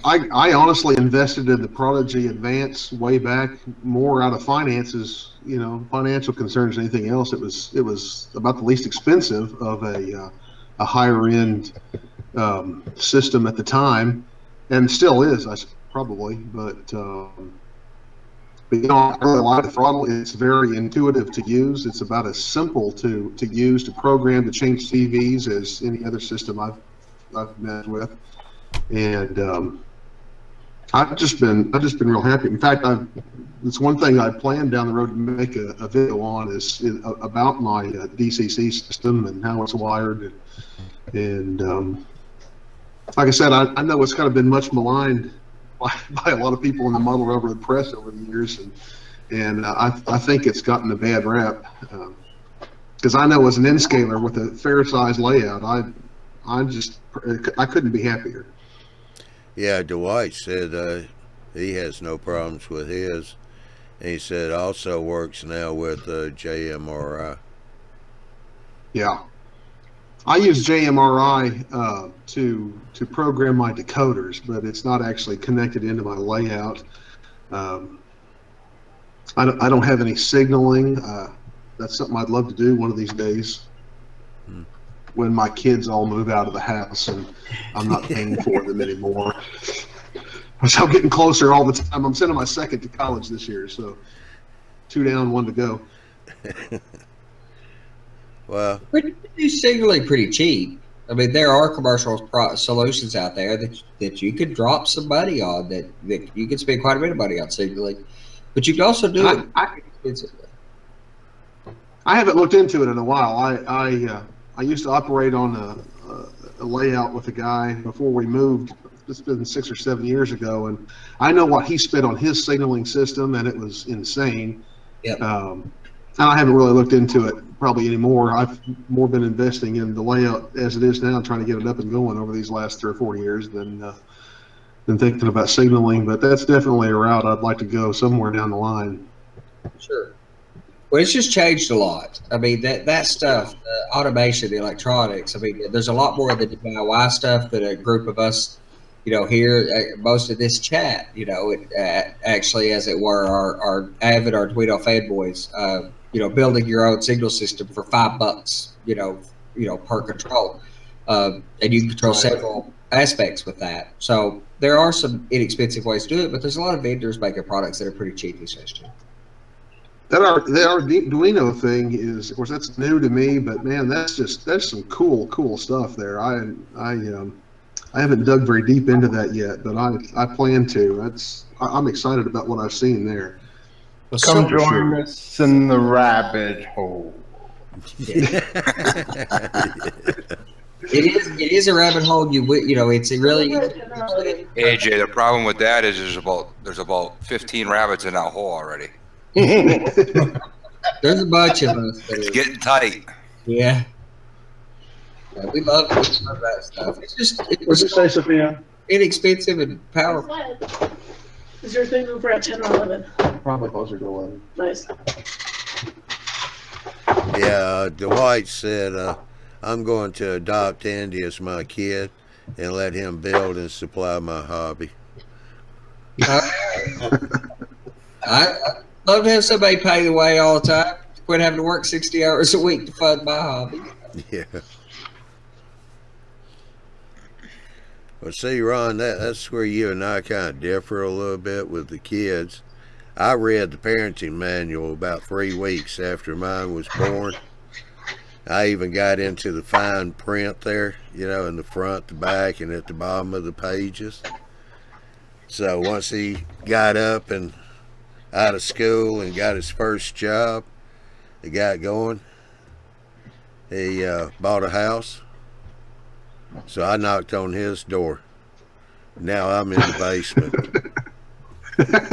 I honestly invested in the Prodigy Advance way back more out of finances, you know, financial concerns than anything else. It was about the least expensive of a higher end system at the time, and still is, probably. But you know, I really like the throttle. It's very intuitive to use. It's about as simple to use, to program, to change CVs as any other system I've met with, and I've just been real happy. In fact, it's one thing I plan down the road to make a video on is about my DCC system and how it's wired, and like I said, I know it's kind of been much maligned by a lot of people in the model railroad press over the years, and I think it's gotten a bad rap because I know as an N-scaler with a fair size layout, I couldn't be happier. Yeah, Dwight said he has no problems with his. And he said it also works now with JMRI. Yeah. I use JMRI to program my decoders, but it's not actually connected into my layout. I don't have any signaling. That's something I'd love to do one of these days. When my kids all move out of the house and I'm not paying for them anymore. So I'm getting closer all the time. I'm sending my second to college this year, so 2 down, 1 to go. Well, we do signaling pretty cheap. I mean, there are commercial solutions out there that you could drop some money on, that you can spend quite a bit of money on signaling, but you can also do it expensively. I haven't looked into it in a while. I used to operate on a layout with a guy before we moved. It's been 6 or 7 years ago, and I know what he spent on his signaling system, and it was insane. Yep. And I haven't really looked into it probably anymore. I've more been investing in the layout as it is now, trying to get it up and going over these last 3 or 4 years than thinking about signaling. But that's definitely a route I'd like to go somewhere down the line. Sure. Well, it's just changed a lot. I mean, that stuff, the automation, the electronics, I mean, there's a lot more of the DIY stuff that a group of us, you know, here, most of this chat, you know, actually, as it were, our avid Arduino fanboys, you know, building your own signal system for $5, you know, per control. And you can control several aspects with that. So there are some inexpensive ways to do it, but there's a lot of vendors making products that are pretty cheap these days too. That Arduino thing is, of course, that's new to me, but man, that's some cool stuff there. I haven't dug very deep into that yet, but I plan to. I'm excited about what I've seen there. Well, come join us in the rabbit hole. Yeah. It is a rabbit hole. You know, it's a really. AJ, the problem with that is there's about 15 rabbits in that hole already. There's a bunch of us. It's getting tight. Yeah. We love that stuff. It's just What'd you say, Sophia? inexpensive and powerful. Is your thing over at 10 or 11? Probably closer to 11. Nice. Yeah, Dwight said, I'm going to adopt Andy as my kid and let him build and supply my hobby. I love to have somebody pay the way all the time. Quit having to work 60 hours a week to fund my hobby. Yeah. Well, see, Ron, that's where you and I kind of differ a little bit with the kids. I read the parenting manual about 3 weeks after mine was born. I even got into the fine print there, you know, in the front, the back, and at the bottom of the pages. So once he got up and out of school and got his first job, he got going, he bought a house. So I knocked on his door. Now I'm in the basement.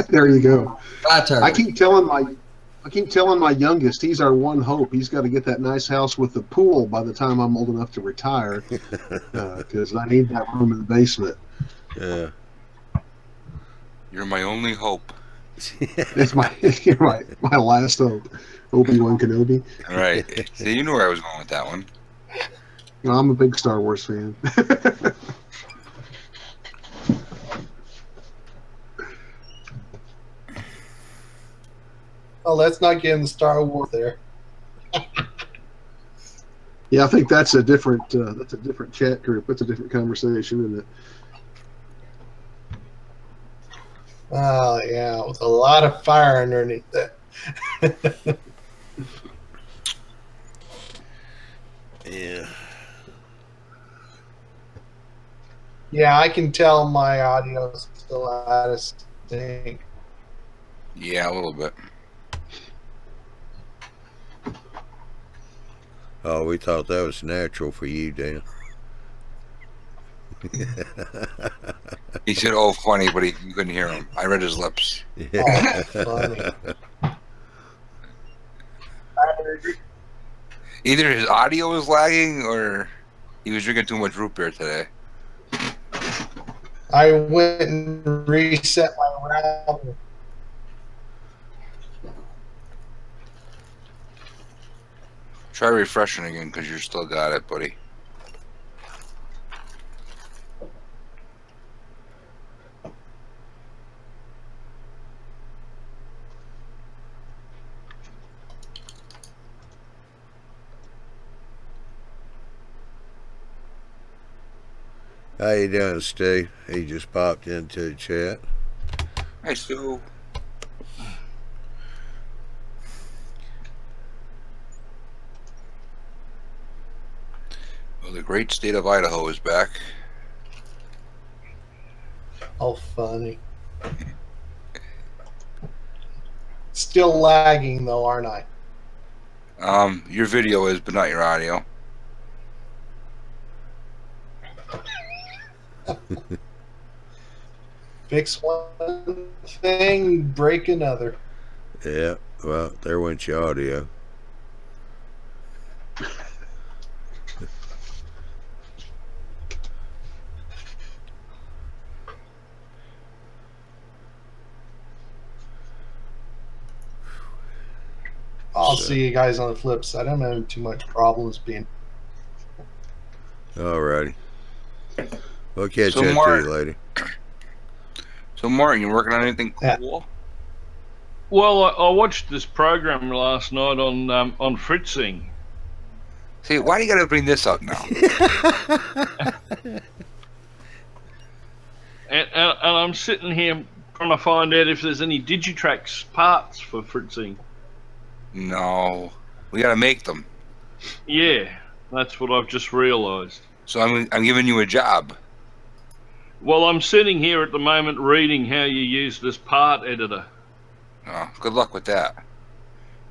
There you go. My turn. I keep telling my youngest, he's our one hope. He's got to get that nice house with the pool by the time I'm old enough to retire, because I need that room in the basement. Yeah. You're my only hope. You're my last hope. Obi-Wan Kenobi. All right. See, you knew where I was going with that one. No, I'm a big Star Wars fan. Oh, let's not get in the Star Wars there. Yeah, I think that's a different chat group. That's a different conversation, isn't it? Oh, yeah, with a lot of fire underneath that. Yeah. Yeah, I can tell my audio is still out of sync. Yeah, a little bit. Oh, we thought that was natural for you, Dan. He said, "Oh, funny," but you couldn't hear him. I read his lips. Yeah. Oh, funny. Either his audio was lagging or he was drinking too much root beer today. I went and reset my router. Try refreshing again because you still got it, buddy. How you doing, Steve? He just popped into the chat. Hey, Stu. Well, the great state of Idaho is back. Oh, funny. Still lagging, though, aren't I? Your video is, but not your audio. Fix one thing, break another. Yeah, well, there went your audio. I'll see you guys on the flip side. I'm having too much problems being. Alrighty. We'll catch So up to Mark- you later. So, Martin, you working on anything cool? Well, I watched this program last night on Fritzing. See, why do you got to bring this up now? And I'm sitting here trying to find out if there's any Digitrax parts for Fritzing. No, we got to make them. Yeah, that's what I've just realised. So I'm giving you a job. Well, I'm sitting here at the moment reading how you use this part editor. Oh, good luck with that.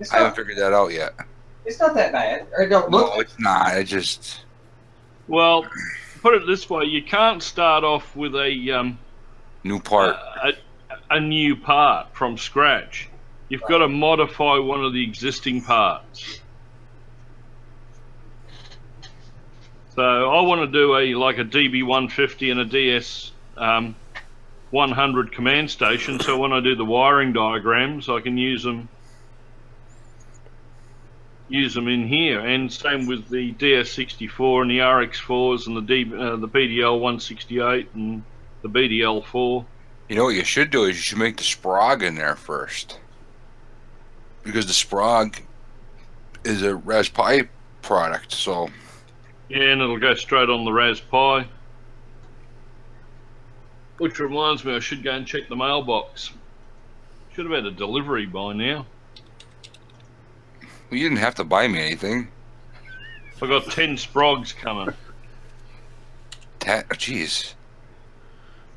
It's I haven't not, figured that out yet. it's not that bad. Or it don't look. No, it's not. It just Well, put it this way: you can't start off with a new part. a new part from scratch. You've got to modify one of the existing parts. So I want to do a DB150 and a DS 100 command station. So when I do the wiring diagrams, I can use them in here. And same with the DS64 and the RX4s and the BDL 168 and the BDL4. You know what you should do is you should make the Sprague in there first. Because the Sprague is a Raspberry Pi product, so. Yeah, and it'll go straight on the Raspberry Pi. Which reminds me, I should go and check the mailbox. Should have had a delivery by now. Well, you didn't have to buy me anything. I got 10 sprogs coming. Jeez.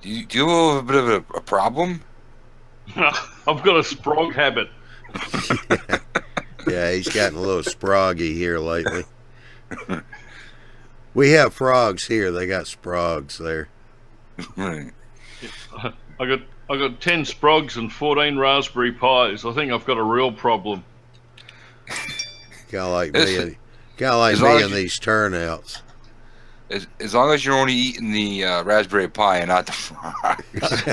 Do you have a bit of a problem? I've got a sprog habit. Yeah, he's gotten a little sproggy here lately. We have frogs here. They got sprogs there. Right. I got 10 sprogs and 14 Raspberry Pis. I think I've got a real problem. Kind of like me and these turnouts. As long as you're only eating the Raspberry Pi and not the frogs.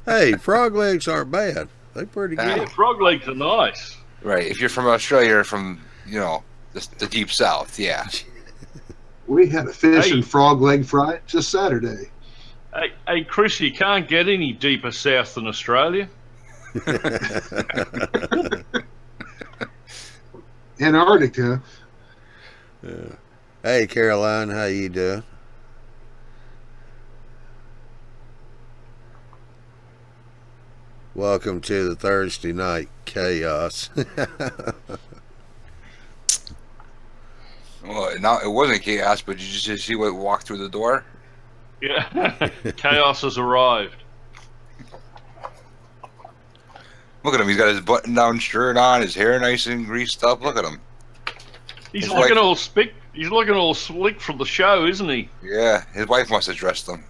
Hey, frog legs aren't bad. They're pretty good. Yeah, frog legs are nice. Right. If you're from Australia or from, the deep south, yeah. We had a fish and frog leg fry just Saturday. Hey, Chris, you can't get any deeper south than Australia. Antarctica. Yeah. Hey, Caroline, how you doing? Welcome to the Thursday night chaos. Well, it wasn't chaos, but did you just see what walked through the door? Yeah, chaos has arrived. Look at him. He's got his button-down shirt on, his hair nice and greased up. Look at him. He's looking all spick. He's looking all slick from the show, isn't he? Yeah, his wife must have dressed him.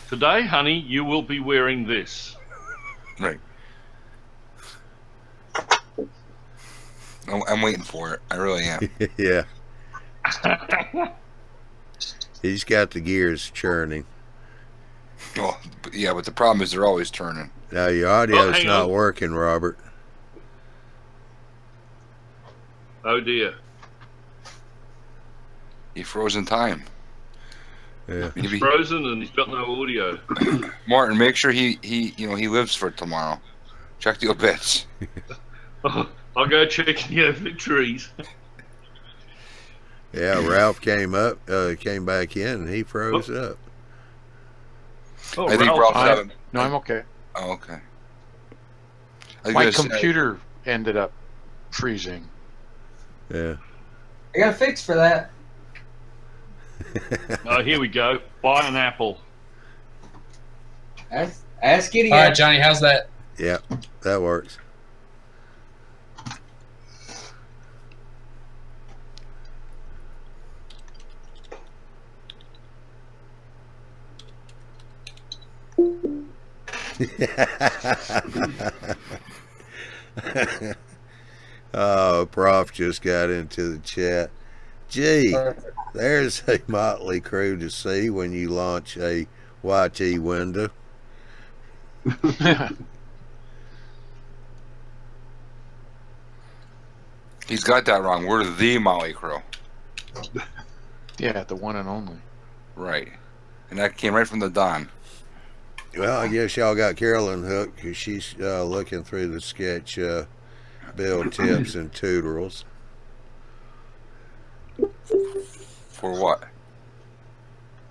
Today, honey, you will be wearing this. Right. I'm waiting for it. I really am. Yeah. He's got the gears churning. Well, yeah, but the problem is they're always turning. Now your audio's not working, Robert. Oh dear. He froze in time. Yeah. He's frozen and he's got no audio. Martin, make sure he lives for tomorrow. Check the obits. I'll go check the obituaries. Yeah, Ralph came back in and he froze up. Oh, I think Ralph's no, I'm okay. Oh, okay. My computer ended up freezing. Yeah. I got a fix for that. Oh, here we go. Buy an apple. Ask Gideon. All right, Johnny, how's that? Yeah, that works. Oh, Prof just got into the chat. Gee, there's a motley crew to see when you launch a YT window. He's got that wrong. We're the Motley Crew. Yeah, the one and only. Right. And that came right from the Don. Well, I guess y'all got Carolyn hooked because she's looking through the sketch build tips and tutorials. For what?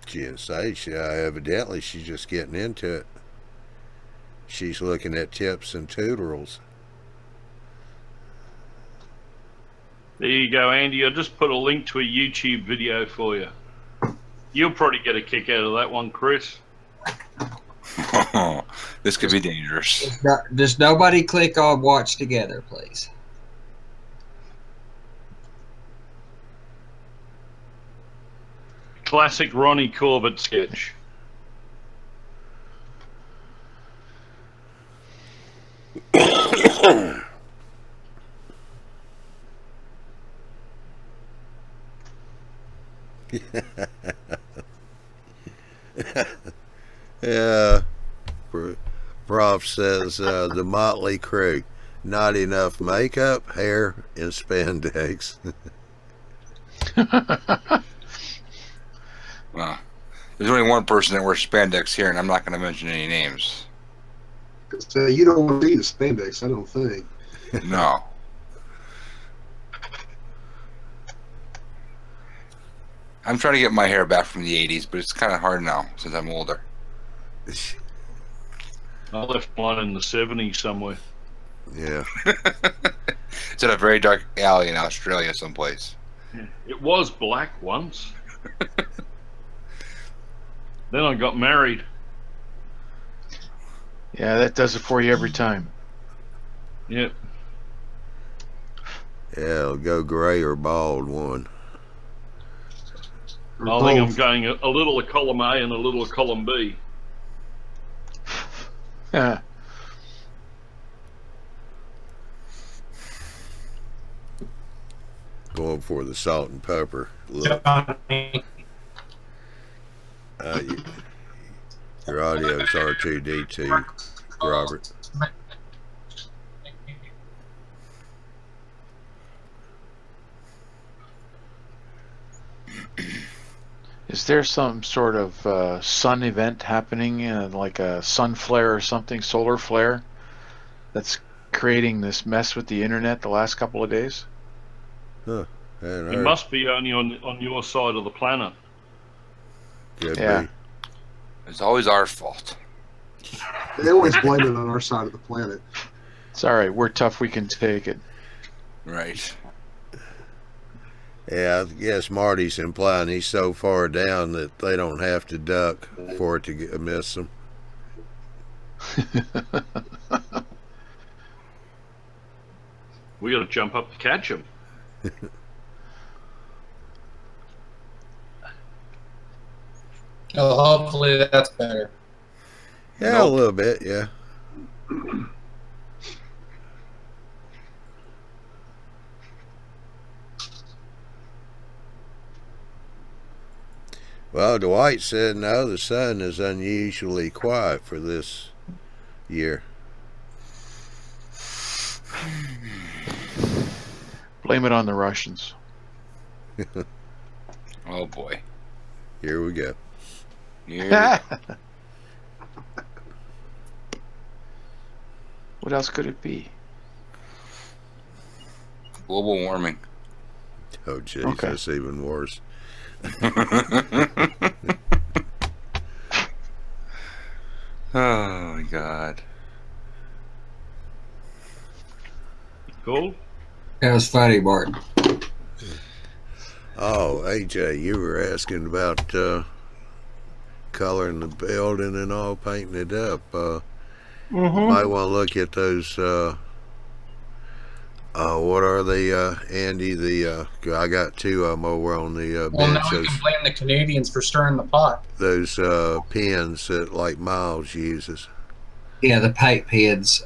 She didn't say. Evidently, she's just getting into it. She's looking at tips and tutorials. There you go, Andy. I just put a link to a YouTube video for you. You'll probably get a kick out of that one, Chris. This could be dangerous. Just nobody click on watch together, please. Classic Ronnie Corbett sketch. Yeah. Prof says the Motley Crew. Not enough makeup, hair, and spandex. Well, there's only one person that wears spandex here, and I'm not going to mention any names. So you don't want to see the spandex, I don't think. No. I'm trying to get my hair back from the 80s, but it's kind of hard now since I'm older. I left mine in the 70s somewhere. Yeah. It's in a very dark alley in Australia someplace. It was black once. Then I got married. Yeah, that does it for you every time. Yep. Yeah, it'll go gray or bald one. I think I'm going a little of column A and a little of column B. Yeah. Going for the salt and pepper look. Your audio's R2D2, Robert. Is there some sort of sun event happening, like a sun flare or something, solar flare, that's creating this mess with the internet the last couple of days? Huh. It must be only on your side of the planet. Could Yeah. be. It's always our fault. They always blame it on our side of the planet. It's all right. We're tough. We can take it. Right. Yeah, I guess Marty's implying he's so far down that they don't have to duck for it to miss them. We got to jump up to catch him. Oh, hopefully that's better. Yeah, a little bit, yeah. Well, Dwight said no, the sun is unusually quiet for this year. Blame it on the Russians. Oh boy. Here we go. Here we go. What else could it be? Global warming. Oh, jeez, Okay. that's even worse. Oh my God. Cool. That was funny, Martin. Oh, AJ, you were asking about coloring the building and all, painting it up. Might want to look at those. What are they, Andy? I got two of them over on the Well, bench. now we can blame the Canadians for stirring the pot. Those pens that like Miles uses. Yeah, the paint pens.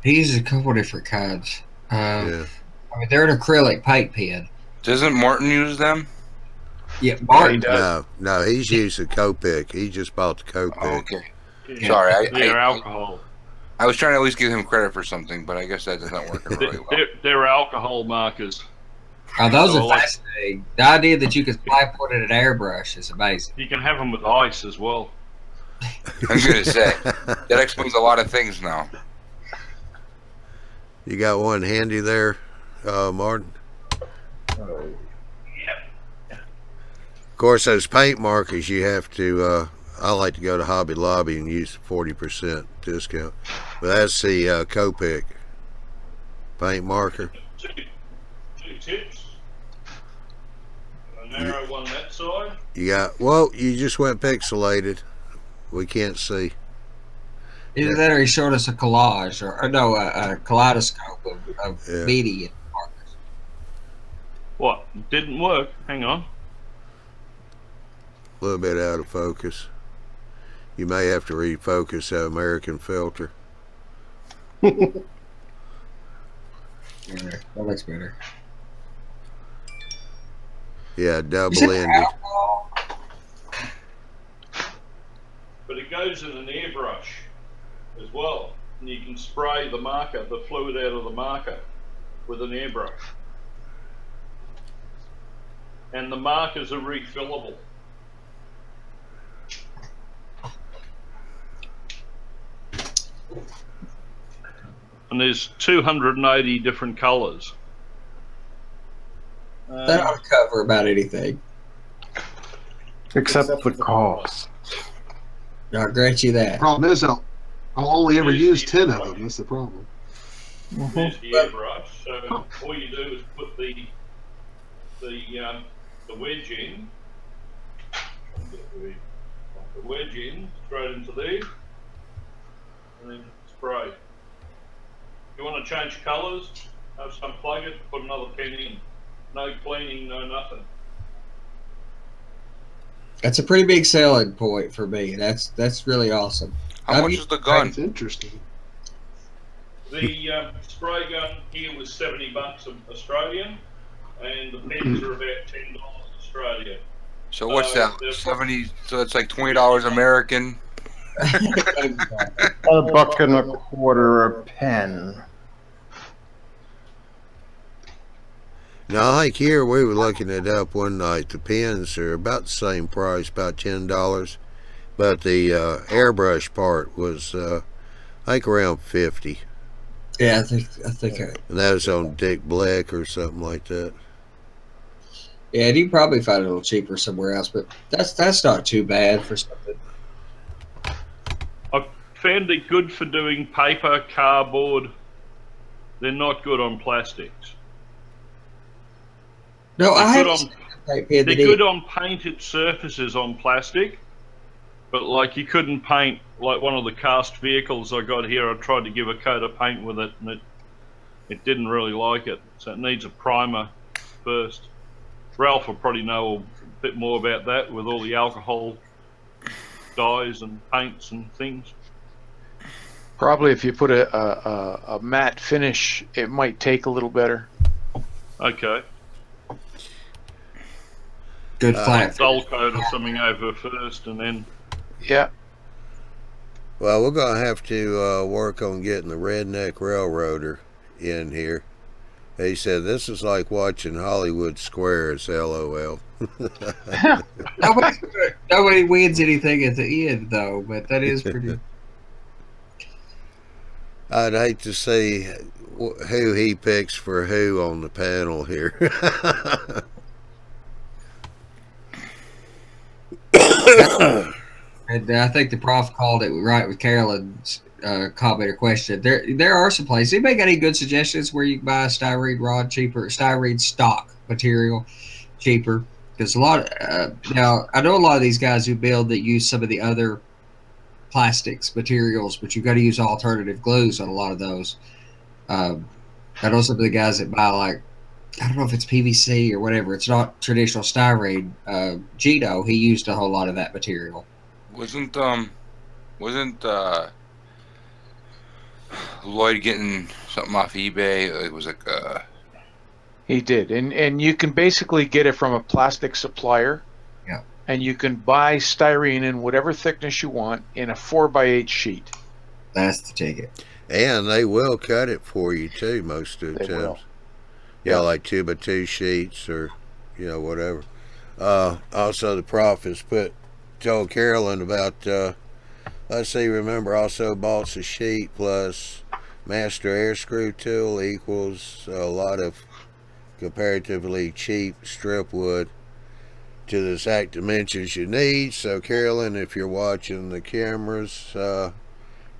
He uses a couple different kinds. Yeah. I mean, they're an acrylic paint pen. Doesn't Martin use them? Yeah, Martin No, he's used the Copic. He just bought the Copic. Oh, okay. Sorry, They're alcohol. I was trying to at least give him credit for something, but I guess that doesn't work really well. They're alcohol markers. Oh, those So are fascinating. The idea that you could spray put in an airbrush is amazing. You can have them with ice as well. I was going to say, that explains a lot of things now. You got one handy there, Martin? Of course, those paint markers you have to, I like to go to Hobby Lobby and use 40% discount. But that's the Copic paint marker. Two tips. A narrow one that side. You got, well, you just went pixelated. We can't see. Either that or he showed us a collage, or no, a kaleidoscope of media markers. What? Didn't work. Hang on. A little bit out of focus. You may have to refocus that American filter. That looks better. Yeah, double-ended. But it goes in an airbrush as well. And you can spray the marker, the fluid out of the marker with an airbrush. And the markers are refillable. And there's 280 different colors. That ought to cover about anything. Except the cost. I'll grant you that. Problem is, I'll only ever use 10 of them. That's the problem. There's the airbrush. So all you do is put the wedge in. The wedge in straight into there, and then spray. If you want to change colours, have some plug it, put another pen in. No cleaning, no nothing. That's a pretty big selling point for me. That's really awesome. How much is the gun? That's interesting. The spray gun here was $70 Australian, and the pens are about $10 Australian. So what's that? 70. So it's like $20 American. $1.25 a pen. Now, like here, we were looking it up one night. The pens are about the same price, about $10, but the airbrush part was, I think, around $50. Yeah, I think. And that was on Dick Black or something like that. Yeah, you probably find it a little cheaper somewhere else, but that's not too bad for something. I found it good for doing paper, cardboard. They're not good on plastics. No, they're good on painted surfaces on plastic, but like you couldn't paint like one of the cast vehicles I got here. I tried to give a coat of paint with it, and it didn't really like it. So it needs a primer first. Ralph will probably know a bit more about that with all the alcohol dyes and paints and things. Probably if you put a matte finish, it might take a little better. Okay. Good flat. Dull coat or something over first, and then. Yeah. Well, we're going to have to work on getting the Redneck Railroader in here. He said, this is like watching Hollywood Squares, LOL. Nobody wins anything at the end, though, but that is pretty... I'd hate to see who he picks for who on the panel here. And I think the prof called it right with Carolyn's comment or question. There are some places. Anybody got any good suggestions where you can buy a styrene rod cheaper, styrene stock material cheaper? Because a lot now I know a lot of these guys who build that use some of the other plastics materials, but you've got to use alternative glues on a lot of those. I know some of the guys that buy, like, I don't know if it's PVC or whatever. It's not traditional styrene. Gino, he used a whole lot of that material. Wasn't Lloyd getting something off eBay? It was like He did, and you can basically get it from a plastic supplier. Yeah. And you can buy styrene in whatever thickness you want in a 4x8 sheet. That's the ticket. And they will cut it for you too most of the times. Yeah, like 2x2 sheets or whatever. Also, the prof has told Carolyn about let's see, remember, also bolts a sheet plus master air screw tool equals a lot of comparatively cheap strip wood to the exact dimensions you need. So Carolyn, if you're watching the cameras,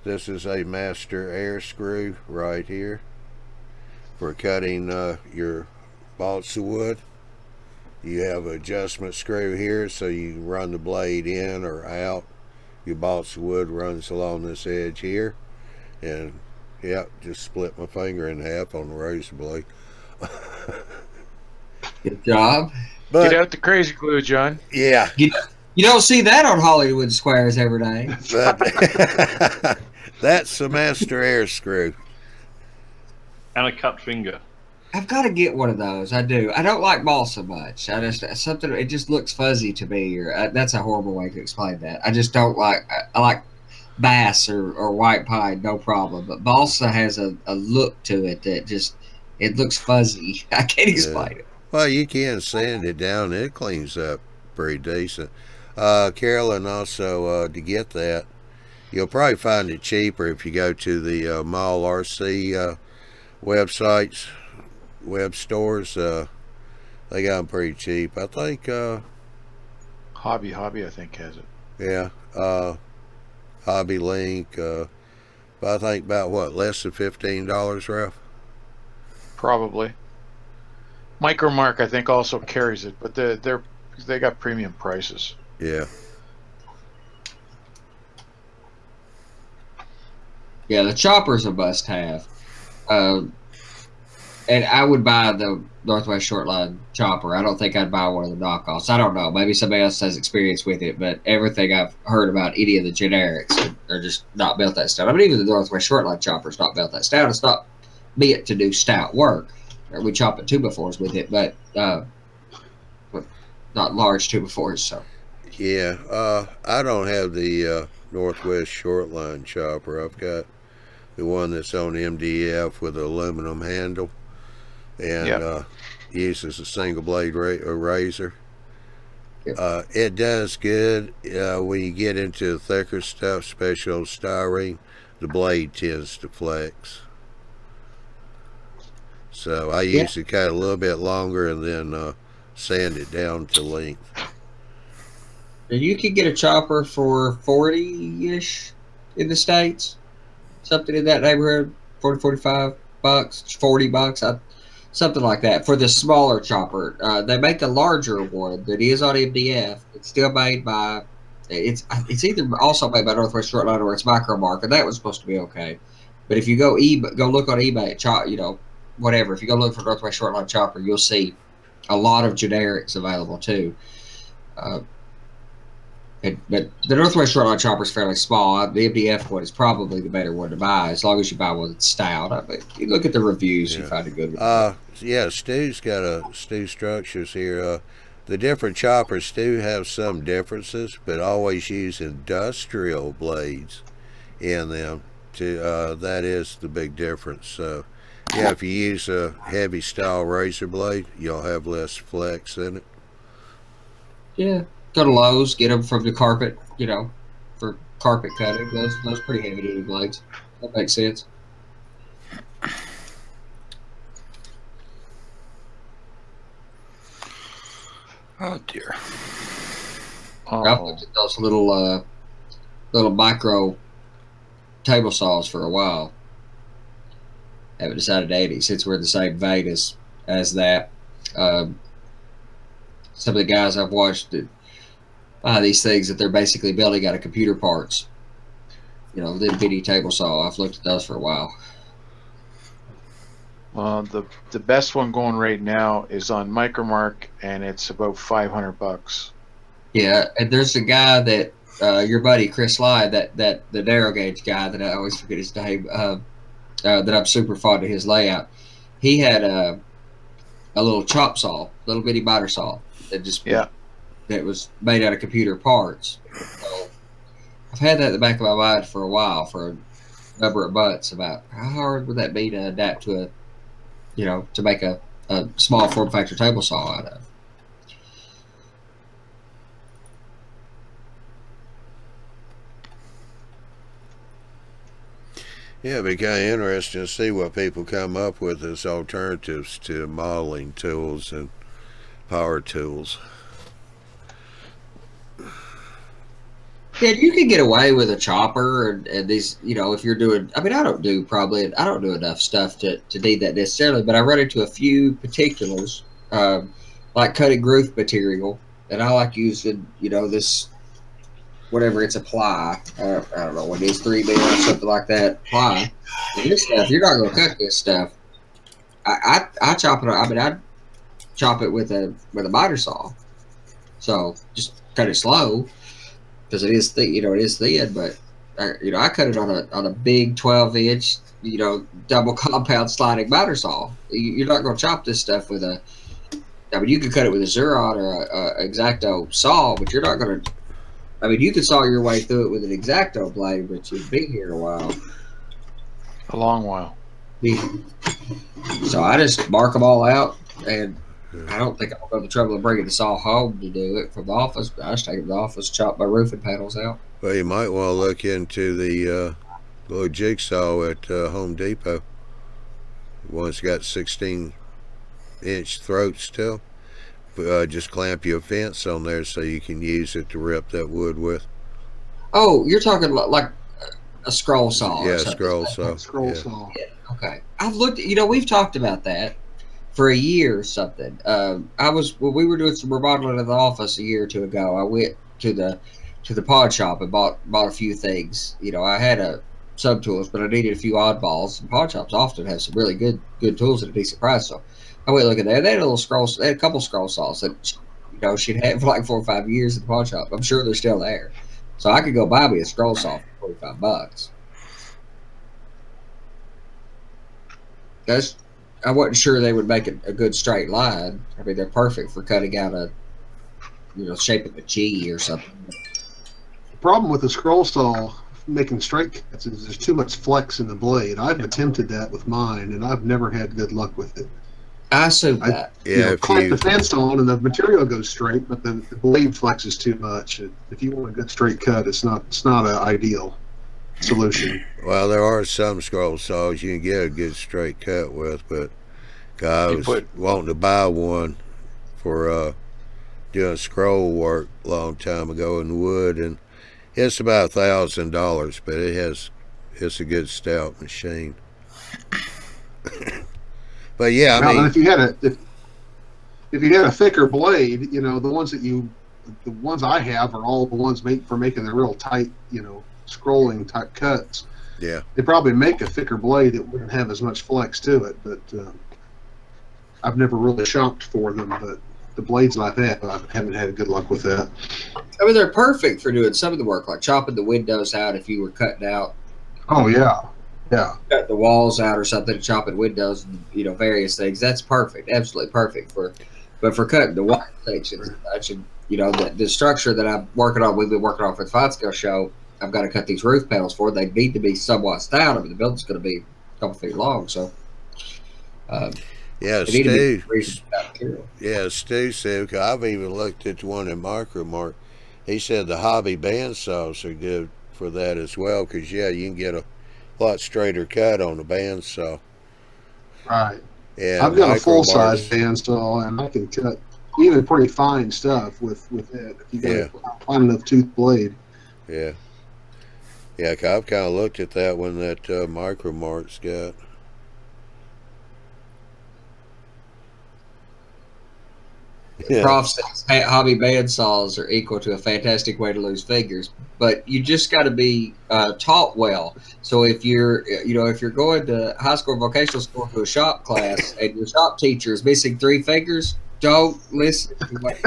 this is a master air screw right here for cutting your bolts of wood. You have an adjustment screw here so you can run the blade in or out. Your bolts of wood runs along this edge here, and yeah, just split my finger in half on the razor blade. Good job. Get out the crazy glue, John. Yeah. You don't see that on Hollywood Squares every day. That's the master air screw. And a cut finger. I've got to get one of those. I do. I don't like balsa much. It just looks fuzzy to me. Or that's a horrible way to explain that. I just don't like. I like bass or white pine, no problem. But balsa has a look to it that it looks fuzzy. I can't explain it. Well, you can sand it down. It cleans up pretty decent. Carolyn, also to get that, You'll probably find it cheaper if you go to the Mall RC websites, web stores. They got them pretty cheap. I think Hobby, I think, has it. Yeah, Hobby Link. But I think about what, less than $15, Ralph? Probably. Micromark, I think, also carries it, but they got premium prices. Yeah. Yeah, the chopper's a must-have. And I would buy the Northwest Shortline chopper. I don't think I'd buy one of the knockoffs. I don't know. Maybe somebody else has experience with it, but everything I've heard about any of the generics are just not built that stout. I mean, even the Northwest Shortline chopper's not built that stout. It's not meant to do stout work. We chop at 2x4s with it, but not large 2x4s. So. Yeah, I don't have the Northwest Shortline chopper. I've got the one that's on MDF with an aluminum handle, and uses a single blade razor. It does good when you get into thicker stuff, especially on styrene. The blade tends to flex, so I usually cut a little bit longer and then sand it down to length. And you could get a chopper for 40-ish in the States, something in that neighborhood, 40, 45 bucks, 40 bucks, something like that for the smaller chopper. They make a larger one that is on MDF. It's still made by, it's either also made by Northwest Shortline or it's Micromark, and that was supposed to be okay. But if you go look on eBay, whatever. If you go look for Northwest Shortline chopper, you'll see a lot of generics available too. But the Northwest Shortline chopper is fairly small. The MDF one is probably the better one to buy, as long as you buy one that's stout. I mean, you look at the reviews, you find a good one. Yeah, Stu's got Stu Structures here. The different choppers, Stu have some differences, but always use industrial blades in them. That is the big difference. So, yeah, if you use a heavy style razor blade, you'll have less flex in it. Yeah. Go to Lowe's, get them from the carpet, for carpet cutting. Those pretty heavy duty blades. That makes sense. Oh dear. I've looked at those little micro table saws for a while. Haven't decided to since we're in the same vein as that. Some of the guys I've watched that these things that they're basically building out of computer parts. The bitty table saw. I've looked at those for a while. Well, the best one going right now is on Micromark, and it's about $500. Yeah, and there's a guy that your buddy Chris Lye, that the narrow gauge guy that I always forget his name, that I'm super fond of his layout. He had a little chop saw, little bitty miter saw that that was made out of computer parts. So I've had that in the back of my mind for a while, for a number of months, about how hard would that be to adapt to to make a small form factor table saw out of. Yeah, it'd be kind of interesting to see what people come up with as alternatives to modeling tools and power tools. Yeah, you can get away with a chopper and these, if you're doing, I don't do enough stuff to need that necessarily, but I run into a few particulars, like cutting groove material, and I like using, this, whatever it's a ply, I don't know what it is, 3 mil or something like that, ply. And this stuff, you're not going to cut this stuff. I chop it, I chop it with a miter saw. So just cut it slow. Because it is thin, it is thin, but I cut it on a big 12-inch, double compound sliding miter saw. You're not going to chop this stuff with a. You could cut it with a Xuron or a X-Acto saw, but you're not going to. You could saw your way through it with an X-Acto blade, but you'd be here a while. A long while. So I just mark them all out and I don't think I'll go to the trouble of bringing the saw home to do it from the office, but I just take it to the office, chop my roofing panels out. Well, you might want to look into the little jigsaw at Home Depot. One's got 16-inch throats still. Just clamp your fence on there so you can use it to rip that wood with. Oh, you're talking like a scroll saw. Yeah, or something. scroll saw. Scroll yeah. saw. Yeah, okay. I've looked. We've talked about that for a year or something. When we were doing some remodeling of the office a year or two ago, I went to the pawn shop and bought a few things. I had some tools, but I needed a few oddballs. And pawn shops often have some really good tools at a decent price. So I went looking there. They had a couple scroll saws that she'd had for like 4 or 5 years at the pawn shop. I'm sure they're still there. So I could go buy me a scroll saw for $45. I wasn't sure they would make a good straight line. I mean, they're perfect for cutting out shape of a G or something. The problem with the scroll saw making straight cuts is there's too much flex in the blade. I've attempted that with mine, and I've never had good luck with it. I assume that. Clamp the fence on, and the material goes straight, but the blade flexes too much. If you want a good straight cut, it's not an ideal solution. Well, there are some scroll saws you can get a good straight cut with, but I was wanting to buy one for doing scroll work a long time ago in wood, and it's about $1,000, but it's a good stout machine. But yeah, I mean, if you had a thicker blade, the ones I have are all the ones for making the real tight, scrolling type cuts. Yeah, they probably make a thicker blade that wouldn't have as much flex to it, but I've never really shopped for them. But the blades I've had, I haven't had good luck with that. I mean, they're perfect for doing some of the work, like chopping the windows out if you were cutting out. Oh yeah. Yeah, cut the walls out or something, chopping windows, and, various things. That's perfect, absolutely perfect but for cutting the wire sections, the structure that I'm working on, we've been working on for the Fine Scale show. I've got to cut these roof panels for. They need to be somewhat stout. I mean, the building's going to be a couple feet long, so. Stu. Yeah, Stu said, I've even looked at the one in Micromark. He said the hobby bandsaws are good for that as well, because you can get a lot straighter cut on the bandsaw. Right. Yeah, I've got a full-size bandsaw, and I can cut even pretty fine stuff with it. If you got a fine enough tooth blade. Yeah. Yeah, I've kind of looked at that one that Micromark's got. Prof says hobby bandsaws are equal to a fantastic way to lose fingers, but you just got to be taught well. So if you're going to high school, vocational school, to a shop class, and your shop teacher is missing 3 fingers, don't listen to what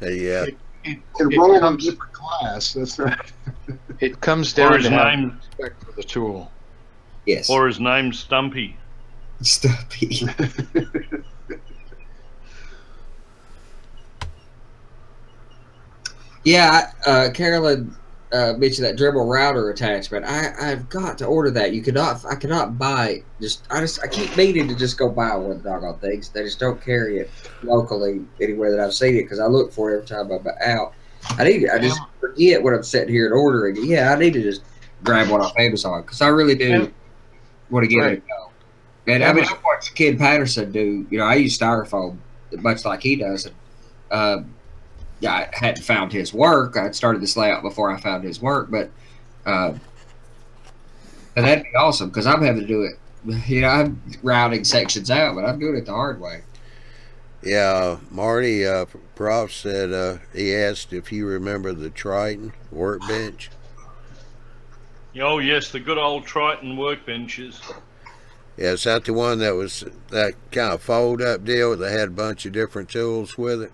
yeah. You're running on a different class. That's right. It comes down to having respect for the tool. Yes. Or his name's Stumpy. Stumpy. Yeah, Carolyn mentioned that Dremel router attachment. I've got to order that. I cannot buy it. I keep meaning to just go buy one of the doggone things. They just don't carry it locally anywhere that I've seen it, because I look for it every time I'm out. I just forget when I'm sitting here and ordering. Yeah, I need to just grab one off Amazon, because I really do want to give it a go. And I mean, I watched Ken Patterson do. I use styrofoam much like he does, and I hadn't found his work. I'd started this layout before I found his work, but that'd be awesome, because I'm having to do it. I'm routing sections out, but I'm doing it the hard way. Yeah, Marty Prof said he asked if you remember the Triton workbench. Oh yes, the good old Triton workbenches. Yeah, is that the one that was that kind of fold-up deal that had a bunch of different tools with it?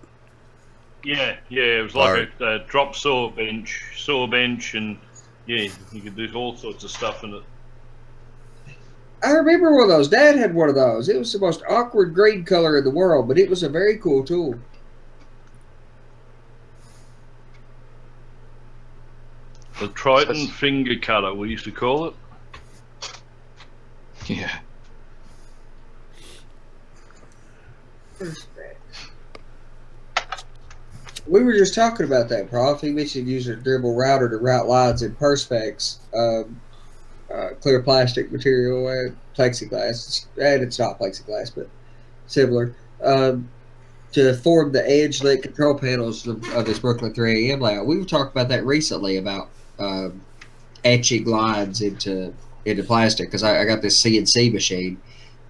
Yeah, it was like a drop saw bench, and yeah, you could do all sorts of stuff in it. I remember one of those. Dad had one of those. It was the most awkward green color in the world, but it was a very cool tool. The Triton finger cutter, we used to call it. Yeah. We were just talking about that, Prof. He mentioned using a dribble router to route lines in perspex, clear plastic material and plexiglass, and it's not plexiglass, but similar, to form the edge-lit control panels of this Brooklyn 3 AM layout. We were talking about that recently about etching lines into plastic, because I got this CNC machine,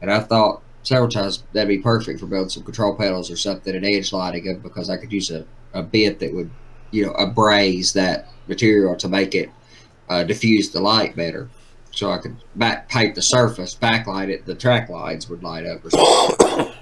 and I thought several times that'd be perfect for building some control panels or something and edge lighting them, because I could use a bit that would, abrase that material to make it diffuse the light better. So I could paint the surface, backlight it, the track lines would light up or something.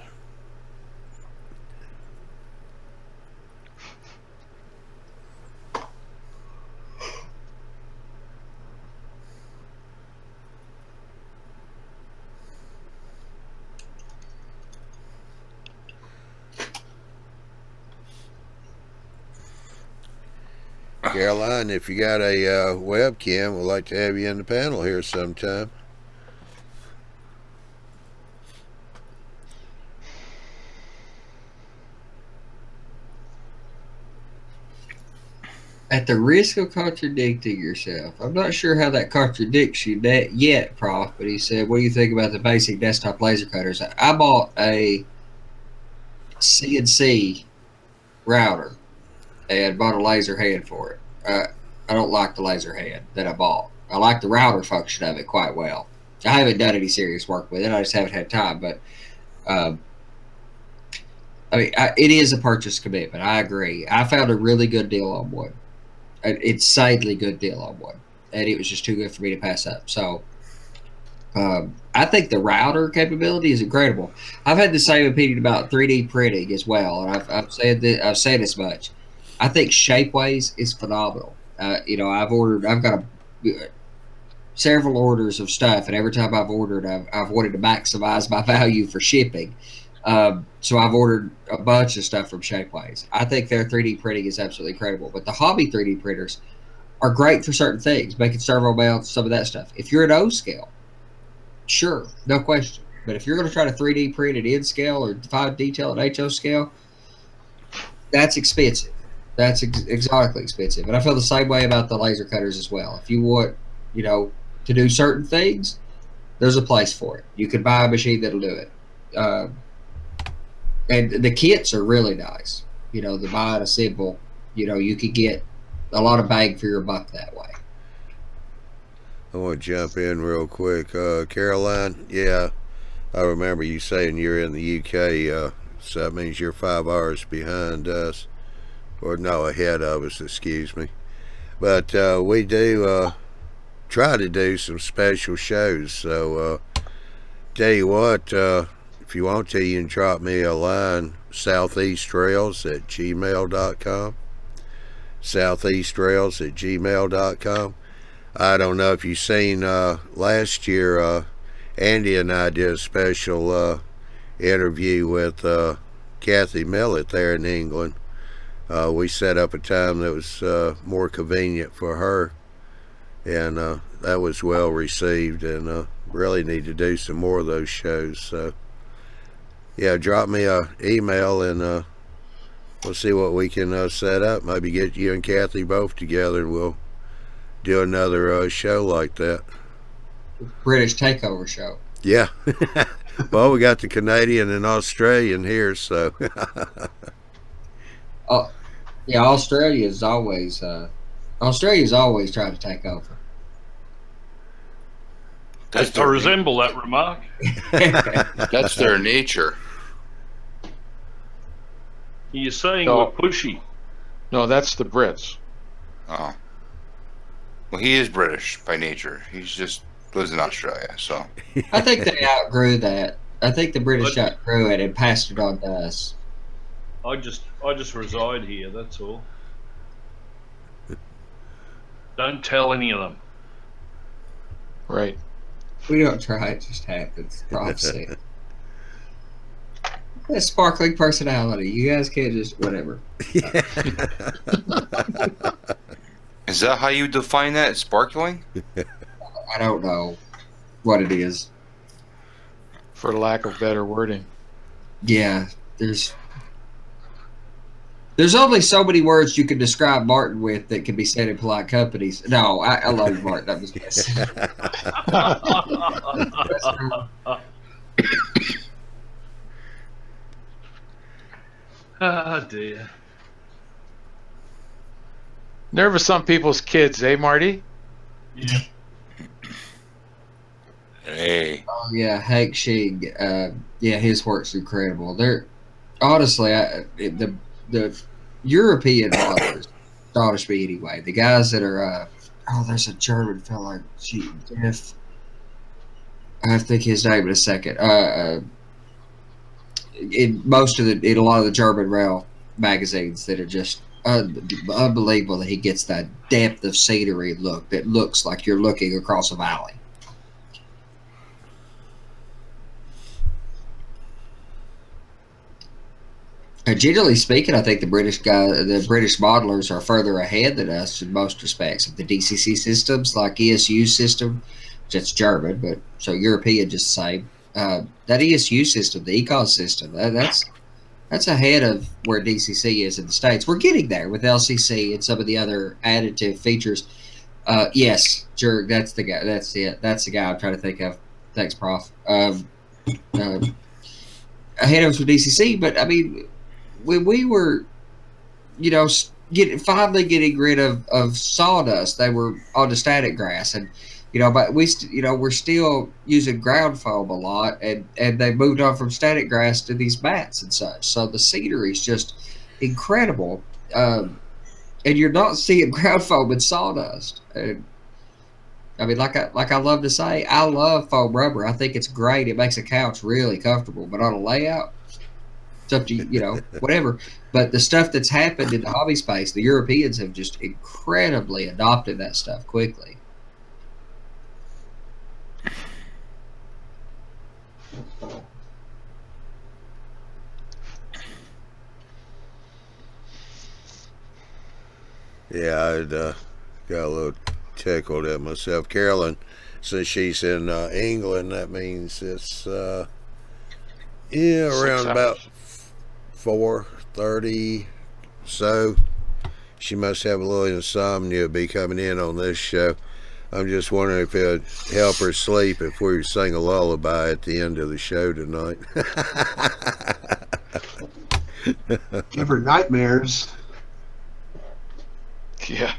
Caroline, if you got a webcam, we'd like to have you in the panel here sometime. At the risk of contradicting yourself, I'm not sure how that contradicts you yet, Prof, but he said, what do you think about the basic desktop laser cutters? I bought a CNC router and bought a laser head for it. I don't like the laser head that I bought. I like the router function of it quite well. I haven't done any serious work with it. I just haven't had time, but it is a purchase commitment. I agree. I found a really good deal on one. Insanely good deal on one, and it was just too good for me to pass up. So I think the router capability is incredible. I've had the same opinion about 3D printing as well, and I've said as much. I think Shapeways is phenomenal. I've got several orders of stuff, and every time I've ordered, I've wanted to maximize my value for shipping. So I've ordered a bunch of stuff from Shapeways. I think their 3D printing is absolutely incredible. But the hobby 3D printers are great for certain things, making servo mounts, some of that stuff. If you're at O scale, sure, no question. But if you're going to try to 3D print at N scale or define detail at HO scale, that's expensive. That's exotically expensive. And I feel the same way about the laser cutters as well. If you want, to do certain things, there's a place for it. You can buy a machine that'll do it. And the kits are really nice. The buy and assemble, you could get a lot of bang for your buck that way. I want to jump in real quick. Caroline, yeah, I remember you saying you're in the UK, so that means you're 5 hours behind us. Or no, ahead of us, excuse me. But we do try to do some special shows. So tell you what, if you want to, you can drop me a line, southeastrails@gmail.com. southeastrails@gmail.com. I don't know if you've seen last year, Andy and I did a special interview with Kathy Millett there in England. We set up a time that was more convenient for her, and that was well received, and really need to do some more of those shows. So yeah, drop me a email, and we'll see what we can set up. Maybe get you and Kathy both together, and we'll do another show like that. British takeover show. Yeah. Well, we got the Canadian and Australian here, so yeah, Australia's always trying to take over. I resemble that remark. That's their nature. You're saying No. we're pushy. No, that's the Brits. Oh. Well, he is British by nature. He's just lives in Australia, so. I think they outgrew that. I think the British outgrew it and passed it on to us. I just reside here, that's all. Don't tell any of them. Right. We don't try, it just happens. Prophecy. That sparkling personality. You guys can't just whatever. Is that how you define that? Sparkling? I don't know what it is. For lack of better wording. Yeah, there's only so many words you can describe Martin with that can be said in polite companies. No, I love you, Martin. That was Oh dear. Nervous on people's kids, eh, Marty? Yeah. Hey. Oh yeah, Hank Shing. Yeah, his work's incredible. They're honestly, the European modelers astonish me anyway. The guys that are there's a German fella. Jeff. I have to think his name in a second. In a lot of the German rail magazines that are just unbelievable that he gets that depth of scenery look that looks like you're looking across a valley. Generally speaking, I think the British modelers are further ahead than us in most respects. The DCC systems, like ESU system, that's German, but so European, just the same. That ESU system, the econ system, that's ahead of where DCC is in the States. We're getting there with LCC and some of the other additive features. Yes, Jurg, that's the guy. That's it. That's the guy I'm trying to think of. Thanks, Prof. Ahead of us with DCC, but I mean, when we were, finally getting rid of sawdust, they were on the static grass, and but we're still using ground foam a lot, and they moved on from static grass to these mats and such. So the scenery is just incredible, and you're not seeing ground foam and sawdust. And I mean, like I love to say, I love foam rubber. I think it's great. It makes a couch really comfortable, but on a layout, it's up to whatever. But the stuff that's happened in the hobby space, the Europeans have just incredibly adopted that stuff quickly. Yeah, I'd got a little tickled at myself. Carolyn, since she's in England, that means it's around about 4:30. So she must have a little insomnia be coming in on this show. I'm just wondering if it'd help her sleep if we sing a lullaby at the end of the show tonight. Give her nightmares. Yeah.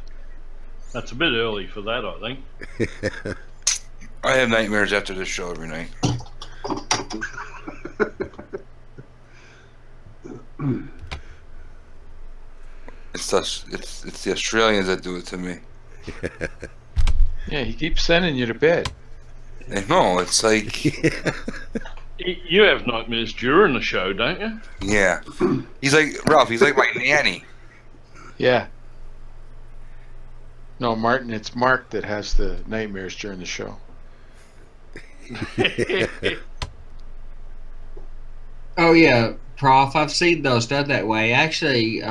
That's a bit early for that, I think. I have nightmares after this show every night. It's the Australians that do it to me. Yeah, he keeps sending you to bed. I know, it's like... You have nightmares during the show, don't you? Yeah. He's like, Ralph, he's like my nanny. Yeah. No, Martin, it's Mark that has the nightmares during the show. Oh yeah, Prof, I've seen those done that way. Actually,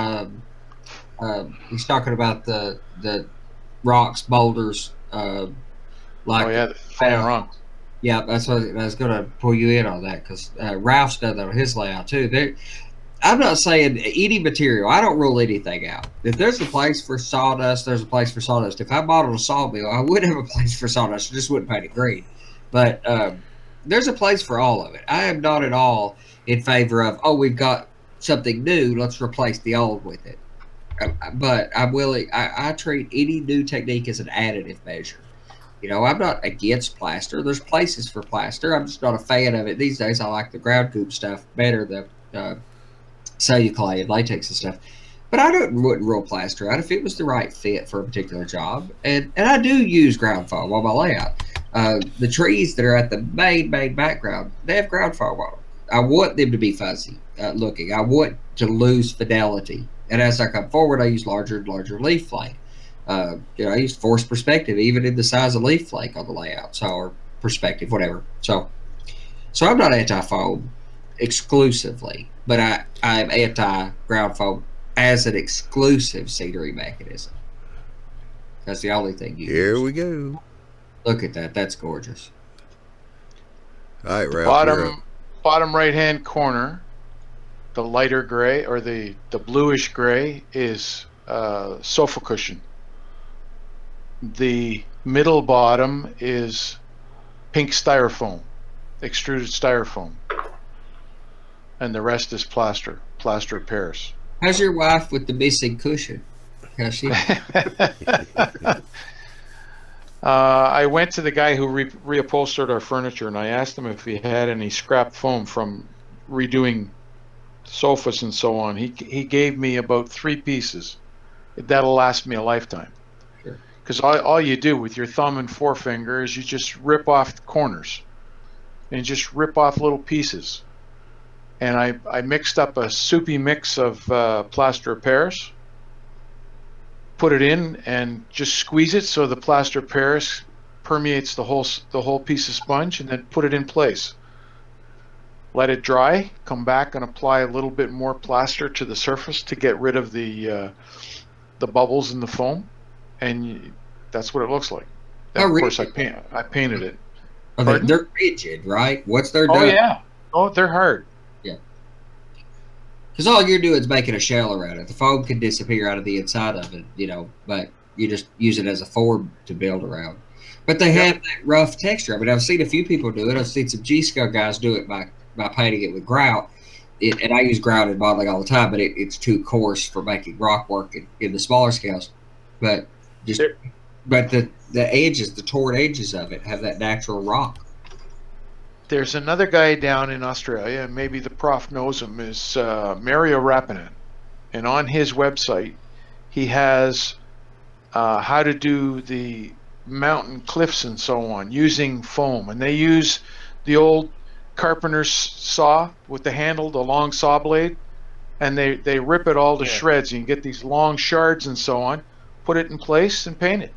he's talking about the rocks, boulders, like the falling rocks. Yeah, that's what I was going to pull you in on that, because Ralph's done that on his layout too. I'm not saying any material. I don't rule anything out. If there's a place for sawdust, there's a place for sawdust. If I modeled a sawmill, I would have a place for sawdust. I just wouldn't paint it green. But there's a place for all of it. I am not at all in favor of, we've got something new, let's replace the old with it. But I'm willing. I treat any new technique as an additive measure. I'm not against plaster. There's places for plaster. I'm just not a fan of it these days. I like the ground goop stuff better, the celluloid and latex and stuff. But I wouldn't rule plaster out if it was the right fit for a particular job. And I do use ground foam on my layout. The trees that are at the main background, they have ground foam on them. I want them to be fuzzy looking. I want to lose fidelity. And as I come forward, I use larger and larger leaf flake. I use forced perspective, even in the size of leaf flake on the layout, or perspective, whatever. So I'm not anti-foam exclusively, but I'm anti-ground foam as an exclusive scenery mechanism. That's the only thing you Here use. We go. Look at that. That's gorgeous. All right, Ralph. Bottom right-hand corner, the lighter gray, or the bluish gray, is sofa cushion. The middle bottom is pink styrofoam, extruded styrofoam, and the rest is plaster of Paris. How's your wife with the missing cushion? How's she? I went to the guy who reupholstered our furniture, and I asked him if he had any scrap foam from redoing sofas and so on. He gave me about 3 pieces. That'll last me a lifetime. Because all you do with your thumb and forefinger is you just rip off the corners and just rip off little pieces. And I mixed up a soupy mix of plaster of Paris, put it in, and just squeeze it so the plaster of Paris permeates the whole piece of sponge, and then put it in place. Let it dry, come back and apply a little bit more plaster to the surface to get rid of the bubbles in the foam, and that's what it looks like. And of course, I painted it. Oh, they're rigid, right? What's their dough? Oh yeah. Oh, they're hard. Yeah. Because all you're doing is making a shell around it. The foam can disappear out of the inside of it, you know, but you just use it as a form to build around. But they have that rough texture. I mean, I've seen a few people do it. I've seen some G-Scale guys do it by painting it with grout. And I use grout in modeling all the time, but it's too coarse for making rock work in the smaller scales. But the edges, the torn edges of it, have that natural rock. There's another guy down in Australia, and maybe the prof knows him, is Mario Rapinen. And on his website, he has how to do the mountain cliffs and so on using foam. And they use the old carpenter's saw with the handle, the long saw blade, and they rip it all to shreds. You can get these long shards and so on, put it in place and paint it.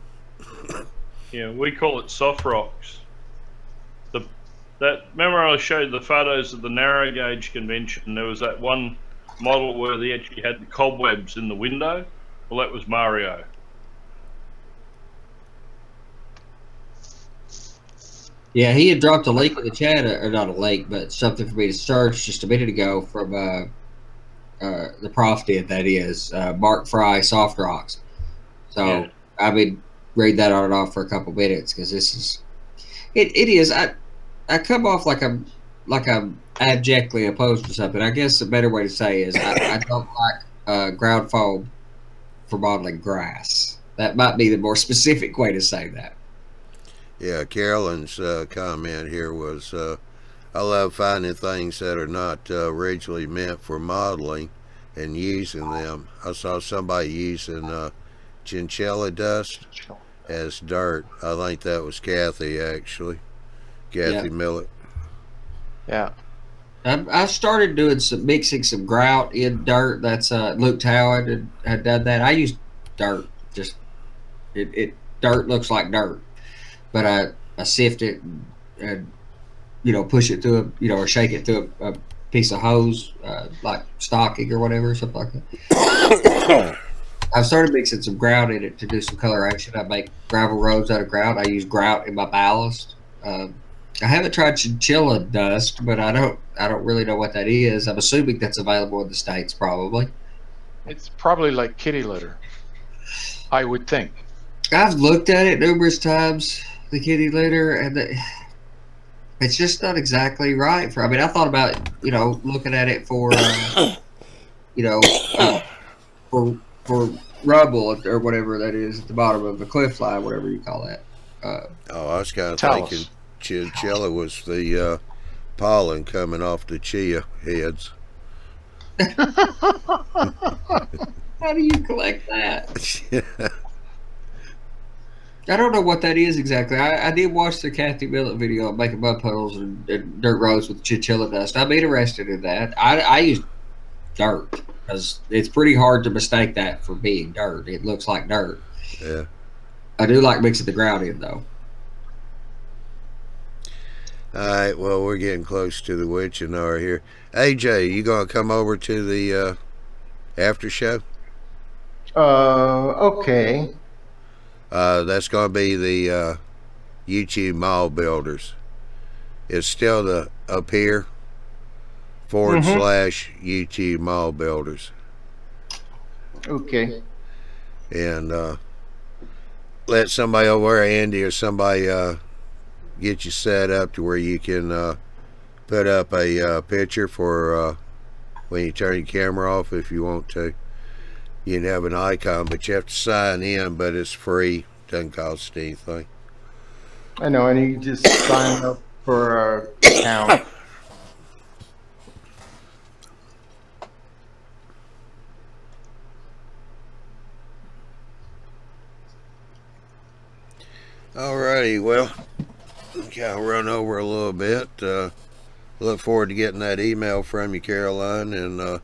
Yeah, we call it soft rocks. Remember I showed the photos of the narrow gauge convention? There was that one model where they actually had the cobwebs in the window. Well, that was Mario. Yeah, he had dropped a link in the chat, or not a link, but something for me to search just a minute ago from the prof did, that is, Mark Fry Soft Rocks. So I've been read that on and off for a couple minutes, because this is, it is, I come off like I'm abjectly opposed to something. I guess a better way to say is I don't like ground foam for modeling grass. That might be the more specific way to say that. Yeah, Carolyn's comment here was, I love finding things that are not originally meant for modeling and using them. I saw somebody using chinchilla dust as dirt. I think that was Kathy, actually. Kathy Millett. Yeah. I started doing mixing some grout in dirt. That's Luke Tower had done that. I used dirt. Just dirt looks like dirt, but I sift it and push it through or shake it through a piece of hose, like stocking or whatever, something like that. I've started mixing some grout in it to do some coloration. I make gravel roads out of grout. I use grout in my ballast. I haven't tried chinchilla dust, but I don't really know what that is. I'm assuming that's available in the States, probably. It's probably like kitty litter, I would think. I've looked at it numerous times, the kitty litter, and it's just not exactly right for. I mean, I thought about looking at it for for rubble or whatever that is at the bottom of the cliff line, whatever you call that. I was kind of thinking chinchilla was the pollen coming off the chia heads. How do you collect that? I don't know what that is exactly. I did watch the Kathy Millett video of making mud puddles and dirt roads with chinchilla dust. I'm interested in that. I use dirt because it's pretty hard to mistake that for being dirt. It looks like dirt. Yeah. I do like mixing the grout in, though. All right, well, we're getting close to the witching hour here. AJ, you gonna come over to the after show? Okay. That's gonna be the YouTube Model Builders. It's still up here /YouTube Model Builders. Okay. And let somebody over there, Andy or somebody, get you set up to where you can put up a picture for when you turn your camera off if you want to. You can have an icon, but you have to sign in, but it's free. Doesn't cost anything. I know, and you just sign up for an account. Alrighty, well, kind of run over a little bit. Look forward to getting that email from you, Caroline. And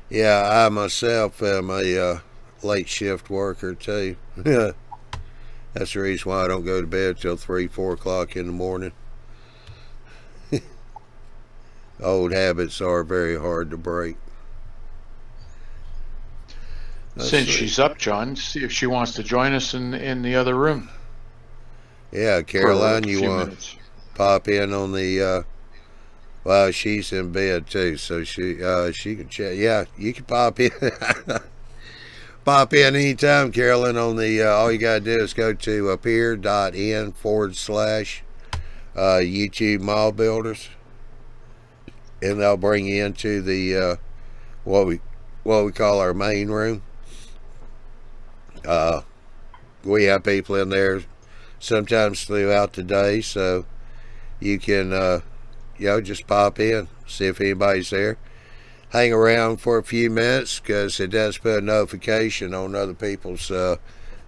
yeah, I myself am a late shift worker too. That's the reason why I don't go to bed till 3, 4 o'clock in the morning. Old habits are very hard to break. Since she's up, John, see if she wants to join us in the other room. Yeah, Caroline, you want to pop in on the well, she's in bed too, so she can chat. Yeah, you can pop in. Pop in anytime, Carolyn, on the all you gotta do is go to appear.in / YouTube Model Builders, and they'll bring you into the what we call our main room. We have people in there sometimes throughout the day, so you can you know, just pop in, see if anybody's there, hang around for a few minutes, because it does put a notification on other people's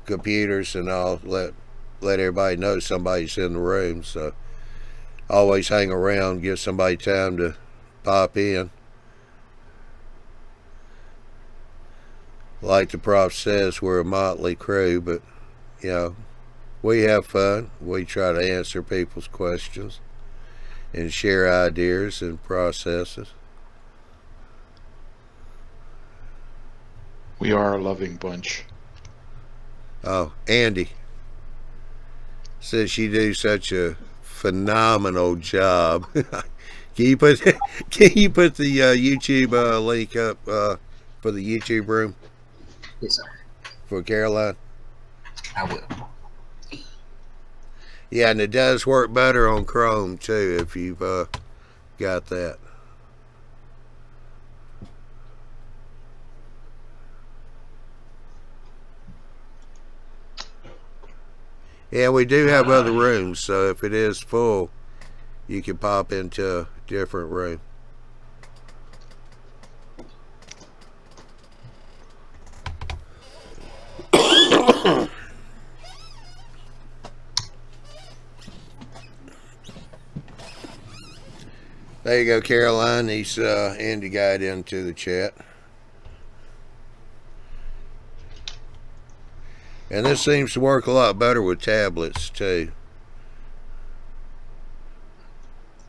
computers, and I'll let everybody know somebody's in the room. So always hang around, give somebody time to pop in. Like the prof says, we're a motley crew, but you know, we have fun. We try to answer people's questions and share ideas and processes. We are a loving bunch. Oh, Andy says you do such a phenomenal job. Can you put the YouTube link up for the YouTube room? Yes, sir. For Caroline? I will. Yeah, and it does work better on Chrome too if you've got that. Yeah, we do have other rooms, so if it is full, you can pop into a different room. There you go, Caroline. He's Andy got into the chat. And this seems to work a lot better with tablets too.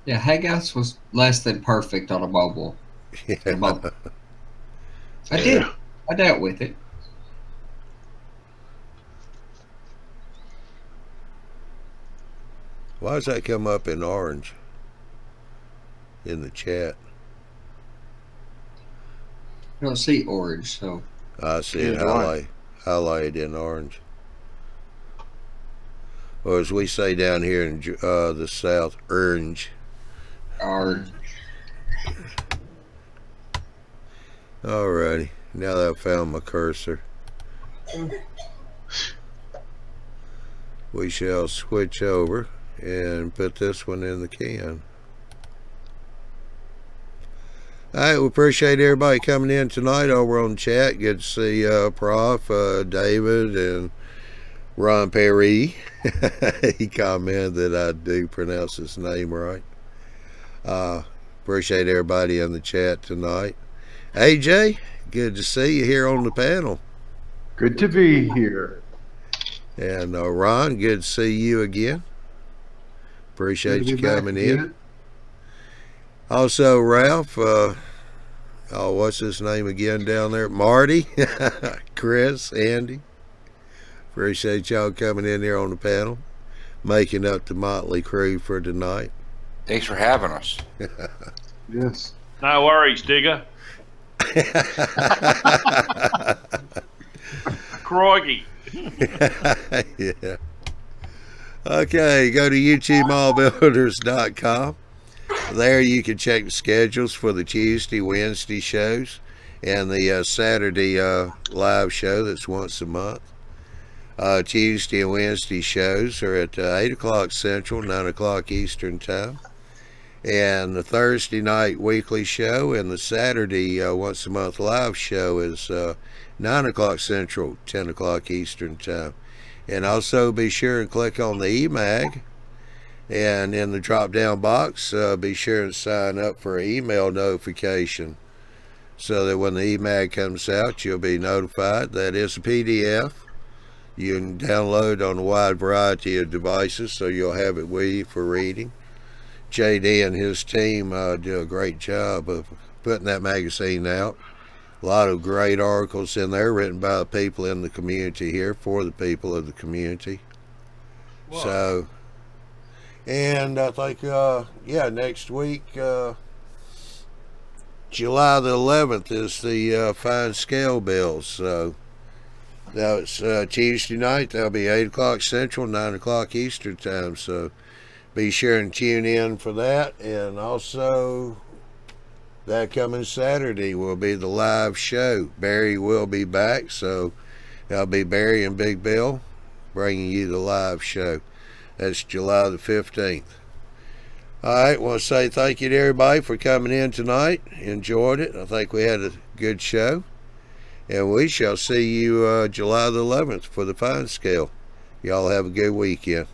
Yeah, Hangouts was less than perfect on a mobile. Yeah. I dealt with it. Why does that come up in orange in the chat? I don't see orange, so I see it highlighted in orange. Or as we say down here in the South, orange. Orange. Alrighty, now that I've found my cursor, we shall switch over and put this one in the can. Alright, we appreciate everybody coming in tonight over on chat. Good to see Prof, David, and Ron Perry. He commented that I do pronounce his name right. Appreciate everybody in the chat tonight. AJ, good to see you here on the panel. Good to be here. And Ron, good to see you again. Appreciate you coming in. Also, Ralph, what's his name again down there? Marty, Chris, Andy. Appreciate y'all coming in here on the panel, making up the motley crew for tonight. Thanks for having us. Yes. No worries, Digger. Crikey. Yeah. Okay, go to YouTubeModelBuilders.com. There you can check the schedules for the Tuesday, Wednesday shows and the Saturday live show that's once a month. Tuesday and Wednesday shows are at 8 o'clock Central, 9 o'clock Eastern Time. And the Thursday night weekly show and the Saturday once a month live show is 9 o'clock Central, 10 o'clock Eastern Time. And also be sure and click on the eMag, and in the drop down box be sure and sign up for an email notification so that when the eMag comes out you'll be notified. That is a PDF you can download on a wide variety of devices, so you'll have it with you for reading. JD and his team do a great job of putting that magazine out. A lot of great articles in there written by the people in the community here, for the people of the community. Wow. So, and I think, yeah, next week, July the 11th is the fine scale bills. So, now it's Tuesday night. That'll be 8 o'clock Central, 9 o'clock Eastern Time. So, be sure and tune in for that. And also, that coming Saturday will be the live show. Barry will be back, so that'll be Barry and Big Bill bringing you the live show. That's July the 15th. All right, I want to say thank you to everybody for coming in tonight. Enjoyed it. I think we had a good show. And we shall see you July the 11th for the fine scale. Y'all have a good weekend.